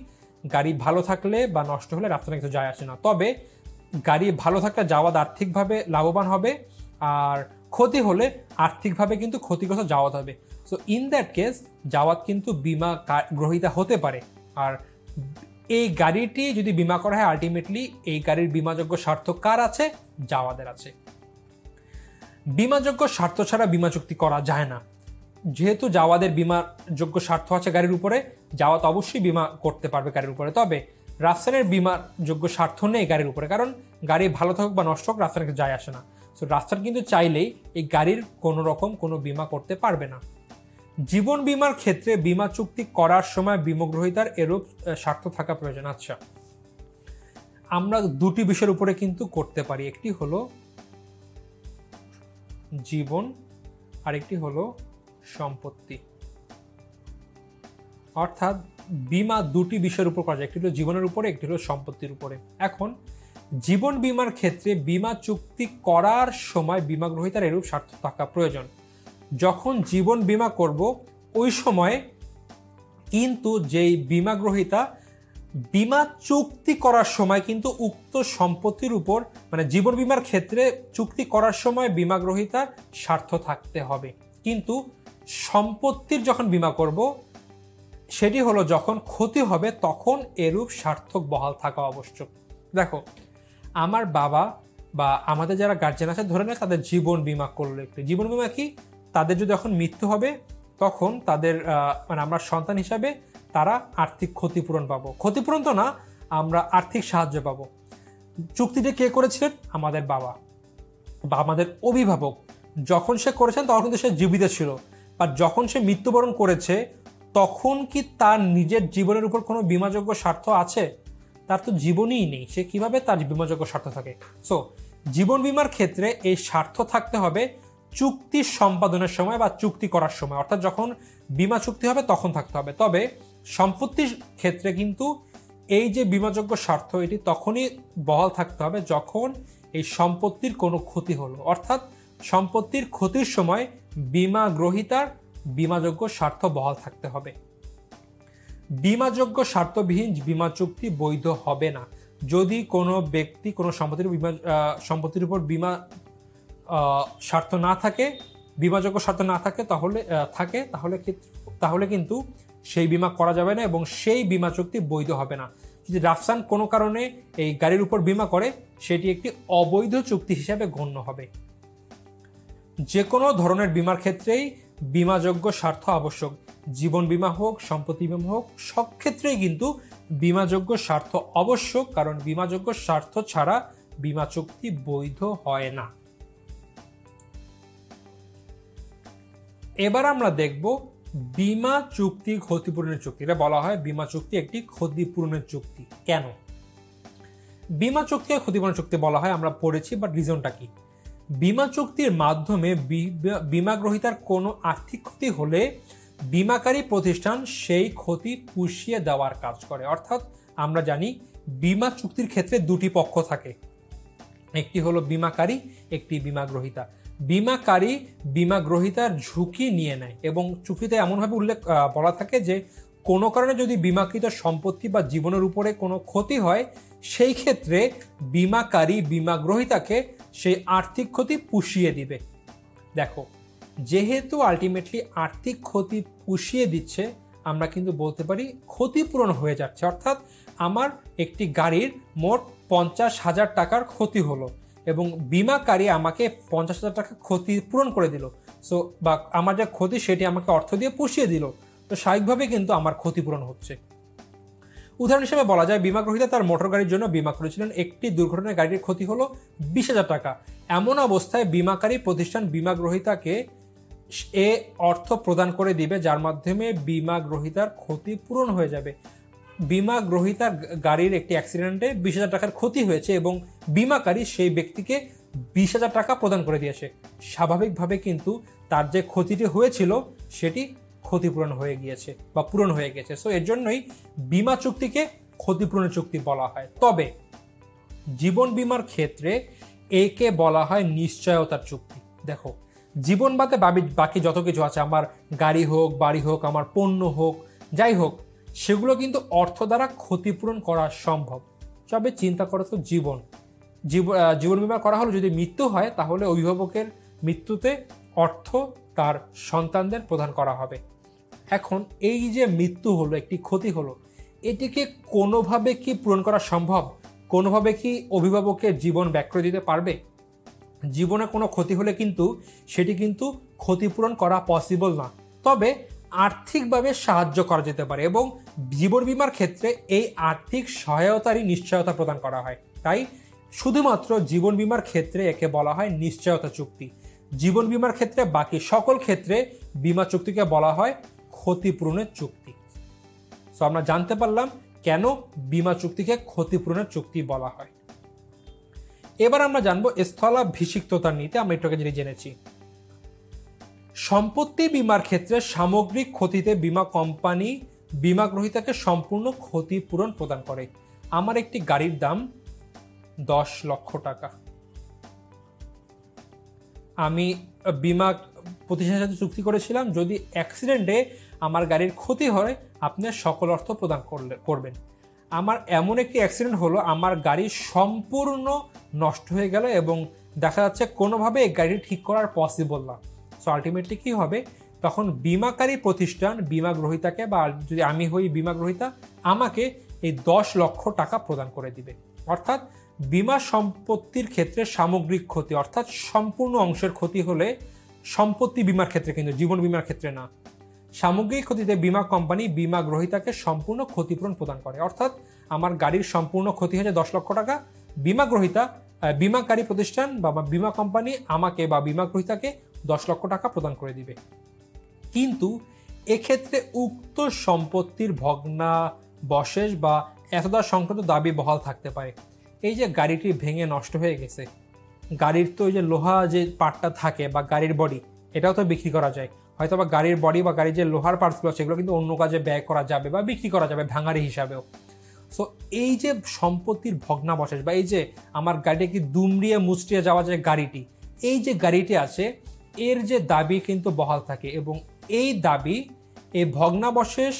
গাড়ি ভালো থাকলে বা নষ্ট হলে রাফসানের কিছু যায় আসে না। তবে গাড়ি ভালো থাকলে জাওয়াদ আর্থিকভাবে লাভবান হবে, আর ক্ষতি হলে আর্থিকভাবে কিন্তু ক্ষতিগ্রস্ত জাওয়াদ হবে। So in that case Jawad কিন্তু বীমা গ্রহীতা হতে পারে। আর এই গাড়িটি যদি বীমা করা হয়, আলটিমেটলি এই গাড়ির বীমাযোগ্য স্বার্থ কার আছে? জাওয়াদের আছে। বীমাযোগ্য স্বার্থ ছাড়া বীমা চুক্তি করা যায় না। যেহেতু জাওয়াদের বীমাযোগ্য স্বার্থ আছে গাড়ির উপরে, জাওয়াদ অবশ্যই বীমা করতে পারবে গাড়ির উপরে। তবে রাফসানের বীমাযোগ্য স্বার্থ নেই গাড়ির উপরে, কারণ গাড়ি ভালো থাকুক বা নষ্ট হোক রাফসানের যায় আসে না। সো রাফসান কিন্তু চাইলেই এই গাড়ির কোনো রকম কোনো বীমা করতে পারবে না। জীবন বীমার ক্ষেত্রে বীমা চুক্তি করার সময় বীমাগ্রহীতার এরূপ স্বার্থ থাকা প্রয়োজন। আচ্ছা, আমরা দুটি বিষয়ের উপরে কিন্তু করতে পারি, একটি হলো জীবন আর একটি হলো সম্পত্তি। অর্থাৎ বীমা দুটি বিষয়ের উপর করা যায়, একটি হলো জীবনের উপরে, একটি হলো সম্পত্তির উপরে। এখন জীবন বীমার ক্ষেত্রে বীমা চুক্তি করার সময় বীমাগ্রহীতার এরূপ স্বার্থ থাকা প্রয়োজন। যখন জীবন বীমা করব ওই সময় কিন্তু যেই বীমাগ্রহীতা বীমা চুক্তি করার সময় কিন্তু উক্ত সম্পত্তির উপর, মানে জীবন বীমার ক্ষেত্রে চুক্তি করার সময় বীমাগ্রহীতার স্বার্থ থাকতে হবে। কিন্তু সম্পত্তির যখন বীমা করব সেটি হলো যখন ক্ষতি হবে তখন এরূপ স্বার্থক বহাল থাকা আবশ্যক। দেখো আমার বাবা বা আমাদের যারা গার্জেন আছে ধরে নেয় তাদের জীবন বীমা করলো, একটু জীবন বীমা কি, তাদের যদি এখন মৃত্যু হবে তখন তাদের মানে আমরা সন্তান হিসাবে তারা আর্থিক ক্ষতিপূরণ পাবো। ক্ষতিপূরণ তো না, আমরা আর্থিক সাহায্য পাবো। চুক্তিটা কে করেছিলেন? আমাদের বাবা বা আমাদের অভিভাবক। যখন সে করেছেন তখন কিন্তু সে জীবিত ছিল, বা যখন সে মৃত্যুবরণ করেছে তখন কি তার নিজের জীবনের উপর কোনো বীমাযোগ্য স্বার্থ আছে? তার তো জীবনই নেই, সে কিভাবে তার বীমাযোগ্য স্বার্থ থাকে? সো জীবন বীমার ক্ষেত্রে এই স্বার্থ থাকতে হবে চুক্তি সম্পাদনের সময় বা চুক্তি করার সময়, অর্থাৎ যখন বীমা চুক্তি হবে তখন থাকতে হবে। তবে সম্পত্তির ক্ষেত্রে কিন্তু এই যে বীমাযোগ্য স্বার্থ এটি তখনই বহাল থাকতে হবে যখন এই সম্পত্তির কোনো ক্ষতি হলো, অর্থাৎ সম্পত্তির ক্ষতির সময় বীমা গ্রহীতার বীমাযোগ্য স্বার্থ বহাল থাকতে হবে। বীমাযোগ্য স্বার্থবিহীন বীমা চুক্তি বৈধ হবে না। যদি কোনো ব্যক্তি কোনো সম্পত্তির উপর বীমা স্বার্থ না থাকে, বীমাযোগ্য স্বার্থ না থাকে তাহলে কিন্তু সেই বীমা করা যাবে না এবং সেই বীমা চুক্তি বৈধ হবে না। যদি রাফসান কোনো কারণে এই গাড়ির উপর বীমা করে সেটি একটি অবৈধ চুক্তি হিসাবে গণ্য হবে। যে কোনো ধরনের বীমার ক্ষেত্রেই বীমাযোগ্য স্বার্থ আবশ্যক, জীবন বীমা হোক, সম্পত্তি বীমা হোক, সব ক্ষেত্রেই কিন্তু বীমাযোগ্য স্বার্থ আবশ্যক, কারণ বীমাযোগ্য স্বার্থ ছাড়া বীমা চুক্তি বৈধ হয় না। এবার আমরা দেখব বীমা চুক্তি ক্ষতিপূরণের চুক্তি। এটা বলা হয় বীমা চুক্তি একটি ক্ষতিপূরণের চুক্তি। কেন বীমা চুক্তি আর ক্ষতিপূরণের চুক্তি বলা হয় আমরা পড়েছি, বাট রিজনটা কি? বীমা চুক্তির মাধ্যমে বীমা গ্রহীতার কোনো আর্থিক ক্ষতি হলে বীমাকারী প্রতিষ্ঠান সেই ক্ষতি পুষিয়ে দেওয়ার কাজ করে। অর্থাৎ আমরা জানি বীমা চুক্তির ক্ষেত্রে দুটি পক্ষ থাকে, একটি হলো বীমাকারী, একটি বীমা গ্রহীতা। বীমাকারী বীমা গ্রহীতার ঝুঁকি নিয়ে নেয় এবং চুক্তিতে এমনভাবে বলা থাকে যে কোনো কারণে যদি বীমাকৃত সম্পত্তি বা জীবনের উপরে কোনো ক্ষতি হয় সেই ক্ষেত্রে বীমাকারী বীমা গ্রহীতাকে সেই আর্থিক ক্ষতি পুষিয়ে দিবে। দেখো, যেহেতু আলটিমেটলি আর্থিক ক্ষতি পুষিয়ে দিচ্ছে, আমরা কিন্তু বলতে পারি ক্ষতিপূরণ হয়ে যাচ্ছে। অর্থাৎ আমার একটি গাড়ির মোট 50,000 টাকার ক্ষতি হলো এবং বীমাকারী আমাকে 50,000 টাকা ক্ষতিপূরণ করে দিল। সো বা আমার যে ক্ষতি সেটি আমাকে অর্থ দিয়ে পুষিয়ে দিল, তো স্বাভাবিকভাবে কিন্তু আমার ক্ষতিপূরণ হচ্ছে। উদাহরণ হিসেবে বলা যায় বীমা গ্রহীতা তার মোটর গাড়ির জন্য বীমা করেছিলেন, একটি দুর্ঘটনায় গাড়ির ক্ষতি হলো 20,000 টাকা। এমন অবস্থায় বীমাকারী প্রতিষ্ঠান বীমা গ্রহীতাকে এ অর্থ প্রদান করে দিবে যার মাধ্যমে বীমা গ্রহীতার ক্ষতিপূরণ হয়ে যাবে। বীমা গ্রহীতার গাড়ির একটি অ্যাক্সিডেন্টে 20,000 টাকার ক্ষতি হয়েছে এবং বীমাকারী সেই ব্যক্তিকে 20,000 টাকা প্রদান করে দিয়েছে। স্বাভাবিকভাবে কিন্তু তার যে ক্ষতিটি হয়েছিল সেটি ক্ষতিপূরণ হয়ে গিয়েছে বা পূরণ হয়ে গেছে। সো এর জন্যই বীমা চুক্তিকে ক্ষতিপূরণের চুক্তি বলা হয়। তবে জীবন বীমার ক্ষেত্রে একে বলা হয় নিশ্চয়তার চুক্তি। দেখো, জীবন বাকি যত কিছু আছে, আমার গাড়ি হোক, বাড়ি হোক, আমার পণ্য হোক, যাই হোক, সেগুলো কিন্তু অর্থ দ্বারা ক্ষতিপূরণ করা সম্ভব। তবে চিন্তা করো তো, জীবন বীমা করা হলো, যদি মৃত্যু হয় তাহলে অভিভাবকের মৃত্যুতে অর্থ তার সন্তানদের প্রদান করা হবে। এখন এই যে মৃত্যু হলো, একটি ক্ষতি হলো, এটিকে কোনোভাবে কি পূরণ করা সম্ভব? কোনোভাবে কি অভিভাবকের জীবন ব্যাক করে দিতে পারবে? জীবনে কোনো ক্ষতি হলে কিন্তু সেটি কিন্তু ক্ষতিপূরণ করা পসিবল না। তবে আর্থিকভাবে সাহায্য করা যেতে পারে এবং জীবন বীমার ক্ষেত্রে এই আর্থিক সহায়তারই নিশ্চয়তা প্রদান করা হয়। তাই শুধুমাত্র জীবন বীমার ক্ষেত্রে একে বলা হয় নিশ্চয়তা চুক্তি। জীবন বীমার ক্ষেত্রে বাকি সকল ক্ষেত্রে বীমা চুক্তিকে বলা হয় ক্ষতিপূরণের চুক্তি। সো আমরা জানতে পারলাম কেন বীমা চুক্তিকে ক্ষতিপূরণের চুক্তি বলা হয়। এবার আমরা জানবো স্থলাভিষিক্ততার নীতি। আমরা একটু আগে জেনেছি সম্পত্তি বীমার ক্ষেত্রে সামগ্রিক ক্ষতিতে বীমা কোম্পানি বীমা গ্রহীতাকে সম্পূর্ণ ক্ষতিপূরণ প্রদান করে। আমার একটি গাড়ির দাম 10 লক্ষ টাকা, আমি বীমা প্রতিষ্ঠানের সাথে চুক্তি করেছিলাম যদি অ্যাক্সিডেন্টে আমার গাড়ির ক্ষতি হয় আপনি সকল অর্থ প্রদান করবেন। আমার এমন একটি অ্যাক্সিডেন্ট হলো, আমার গাড়ি সম্পূর্ণ নষ্ট হয়ে গেল এবং দেখা যাচ্ছে কোনোভাবে এই গাড়ি ঠিক করার পসিবল না। সো আলটিমেটলি কী হবে, তখন বীমাকারী প্রতিষ্ঠান বীমা গ্রহীতাকে, বা যদি আমি হই বীমা গ্রহীতা, আমাকে এই 10 লক্ষ টাকা প্রদান করে দিবে। অর্থাৎ বীমা সম্পত্তির ক্ষেত্রে সামগ্রিক ক্ষতি অর্থাৎ সম্পূর্ণ অংশের ক্ষতি হলে সম্পত্তি বীমার ক্ষেত্রে, কিন্তু জীবন বীমার ক্ষেত্রে না, সামগ্রিক ক্ষতিতে বীমা কোম্পানি বীমা গ্রহীতাকে সম্পূর্ণ ক্ষতিপূরণ প্রদান করে। অর্থাৎ আমার গাড়ির সম্পূর্ণ ক্ষতি হয়েছে 10 লক্ষ টাকা, বীমা গ্রহীতা বীমাকারী প্রতিষ্ঠান বা বীমা কোম্পানি আমাকে বা বীমা গ্রহীতাকে 10 লক্ষ টাকা প্রদান করে দিবে। কিন্তু এক্ষেত্রে উক্ত সম্পত্তির ভগ্নাবশেষ বা এতদা সংক্রান্ত দাবি বহাল থাকতে পারে। এই যে গাড়িটি ভেঙে নষ্ট হয়ে গেছে, গাড়ির তো ওই যে লোহা যে পার্টটা থাকে বা গাড়ির বডি, এটাও তো বিক্রি করা যায়। হয়তো বা গাড়ির বডি বা গাড়ির যে লোহার পার্টসগুলো সেগুলো কিন্তু অন্য কাজে ব্যয় করা যাবে বা বিক্রি করা যাবে ভাঙারি হিসাবেও। সো এই যে সম্পত্তির ভগ্নাবশেষ বা এই যে আমার গাড়িটা কি দুমড়িয়ে মুচড়িয়ে যাওয়া যে গাড়িটি, এই যে গাড়িটি আছে এর যে দাবি কিন্তু বহাল থাকে এবং এই দাবি, এই ভগ্নাবশেষ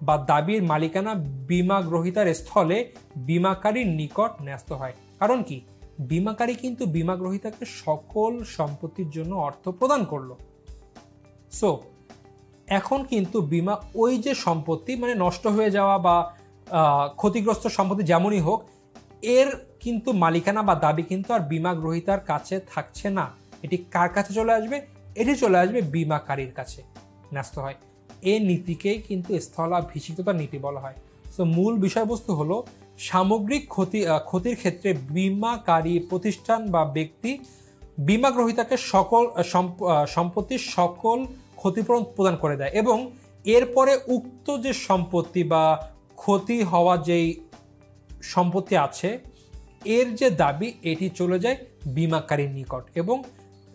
বা দাবির মালিকানা বীমা গ্রহীতার স্থলে বীমাকারীর নিকট ন্যস্ত হয়। কারণ কি, বীমাকারী কিন্তু বীমা গ্রহীতাকে সকল সম্পত্তির জন্য অর্থ প্রদান করলো। সো এখন কিন্তু বীমা ওই যে সম্পত্তি মানে নষ্ট হয়ে যাওয়া বা ক্ষতিগ্রস্ত সম্পত্তি যেমনই হোক, এর কিন্তু মালিকানা বা দাবি কিন্তু আর বীমা গ্রহীতার কাছে থাকছে না। এটি কার কাছে চলে আসবে? এটি চলে আসবে বীমাকারীর কাছে ন্যস্ত হয়। এই নীতিকেই কিন্তু স্থলাভিষিক্ততার নীতি বলা হয়। সো মূল বিষয়বস্তু হলো সামগ্রিক ক্ষতির ক্ষেত্রে বীমাকারী প্রতিষ্ঠান বা ব্যক্তি বীমা গ্রহীতাকে সকল সম্পত্তির সকল ক্ষতিপূরণ প্রদান করে দেয় এবং এরপরে উক্ত যে সম্পত্তি বা ক্ষতি হওয়া যেই সম্পত্তি আছে এর যে দাবি এটি চলে যায় বীমাকারীর নিকট এবং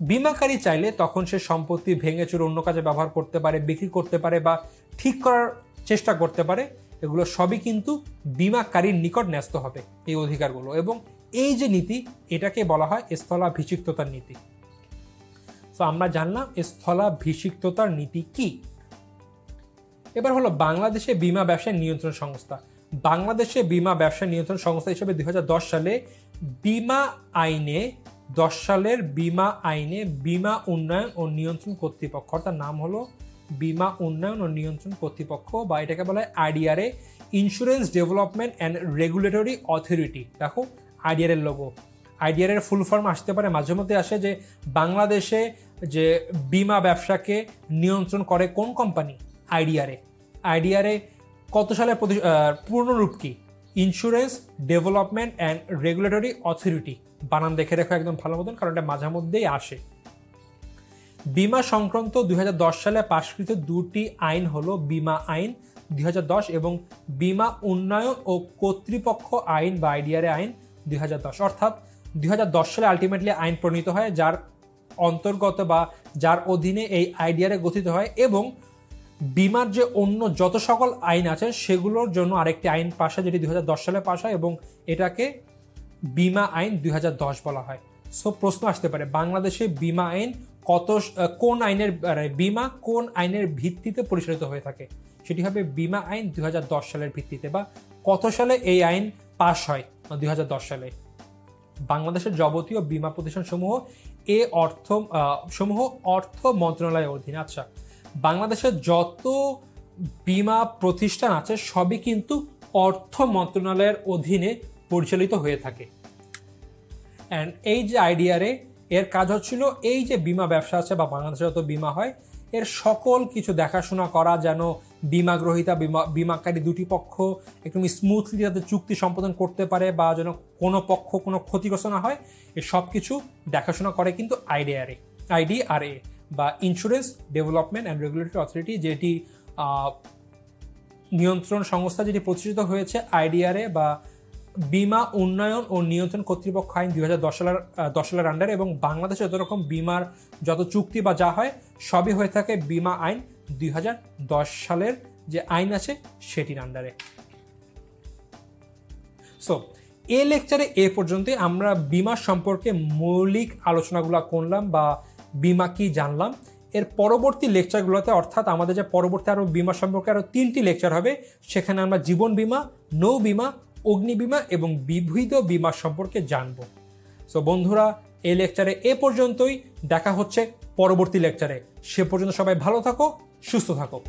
বীমাকারী চাইলে তখন সে সম্পত্তি ভেঙে চুরে অন্য কাজে ব্যবহার করতে পারে, বিক্রি করতে পারে বা ঠিক করার চেষ্টা করতে পারে। এগুলো সবই কিন্তু বীমাকারীর নিকট ন্যস্ত হবে এই অধিকারগুলো এবং এই যে নীতি এটাকে বলা হয় স্থলাভিষিক্ততার নীতি। তো আমরা জানলাম স্থলাভিষিক্ততার নীতি কি। এবার হলো বাংলাদেশে বীমা ব্যবসা নিয়ন্ত্রণ সংস্থা। বাংলাদেশে বীমা ব্যবসা নিয়ন্ত্রণ সংস্থা হিসেবে 2010 সালে বীমা আইনে 10 সালের বীমা আইনে বীমা উন্নয়ন ও নিয়ন্ত্রণ কর্তৃপক্ষ, অর্থাৎ নাম হলো বীমা উন্নয়ন ও নিয়ন্ত্রণ কর্তৃপক্ষ বা এটাকে বলা হয় IDRA, insurance development and regulatory authority. দেখো আইডিআরএর লোগো, আইডিআরএর ফুল ফর্ম আসতে পারে, মাঝে মধ্যে আসে যে বাংলাদেশে যে বীমা ব্যবসাকে নিয়ন্ত্রণ করে কোন কোম্পানি? আইডিআরএ। আইডিআরএ কত সালে পূর্ণরূপ কি? Insurance development and regulatory authority. বানান দেখে রেখো একদম ভালো মতন, কারণ এটা মাঝে মধ্যেই আসে। বীমা সংক্রান্ত 2010 সালে পাশকৃত দুটি আইন হলো বীমা আইন 2010 এবং বীমা উন্নয়ন ও কর্তৃপক্ষ আইন বা আইডিআরএ আইন 2010। অর্থাৎ 2010 সালে আলটিমেটলি আইন প্রণীত হয় যার অন্তর্গত বা যার অধীনে এই আইডিআরএ গঠিত হয় এবং বীমার যে অন্য যত সকল আইন আছে সেগুলোর জন্য আরেকটি আইন পাশ হয় যেটি 2010 সালে পাশ হয় এবং এটাকে বীমা আইন 2010 বলা হয়। সো প্রশ্ন আসতে পারে বাংলাদেশে বীমা আইন কোন আইনের বীমা কোন আইনের ভিত্তিতে পরিচালিত হয়ে থাকে? সেটি হবে বীমা আইন 2010 সালের ভিত্তিতে। বা কত সালে এই আইন পাশ হয়? 2010 সালে। বাংলাদেশের যাবতীয় বীমা প্রতিষ্ঠান সমূহ অর্থ মন্ত্রণালয়ের অধীনে। আচ্ছা, বাংলাদেশের যত বীমা প্রতিষ্ঠান আছে সবই কিন্তু অর্থ মন্ত্রণালয়ের অধীনে পরিচালিত হয়ে থাকে। অ্যান্ড এই যে আইডিআরএ এর কাজ হচ্ছিল এই যে বীমা ব্যবসা আছে বা বাংলাদেশে যত বীমা হয় এর সকল কিছু দেখাশোনা করা, যেন বীমা গ্রহীতা বীমাকারী দুটি পক্ষ একদম স্মুথলি যাতে চুক্তি সম্পাদন করতে পারে বা যেন কোনো পক্ষ কোনো ক্ষতিগ্রস্ত না হয়, এর সব কিছু দেখাশোনা করে কিন্তু আইডিআরএ বা insurance development and regulatory authority, যেটি নিয়ন্ত্রণ সংস্থা যেটি প্রতিষ্ঠিত হয়েছে আইডিআরএ বা বীমা উন্নয়ন ও নিয়ন্ত্রণ কর্তৃপক্ষ আইন 2010 সালের আন্ডারে এবং বাংলাদেশে যত রকম বীমার যত চুক্তি বা যা হয় সবই হয়ে থাকে বীমা আইন 2010 সালের যে আইন আছে সেটির আন্ডারে। সো এই লেকচারে এ পর্যন্তই আমরা বীমা সম্পর্কে মৌলিক আলোচনাগুলো করলাম বা বীমা কি জানলাম। এর পরবর্তী লেকচারগুলোতে অর্থাৎ আমাদের যে পরবর্তী আরও বীমা সম্পর্কে আরও 3টি লেকচার হবে, সেখানে আমরা জীবন বীমা, নৌ বীমা, অগ্নি বীমা এবং বিবিধ বীমা সম্পর্কে জানব। সো বন্ধুরা, এই লেকচারে এ পর্যন্তই, দেখা হচ্ছে পরবর্তী লেকচারে। সে পর্যন্ত সবাই ভালো থাকো, সুস্থ থাকো।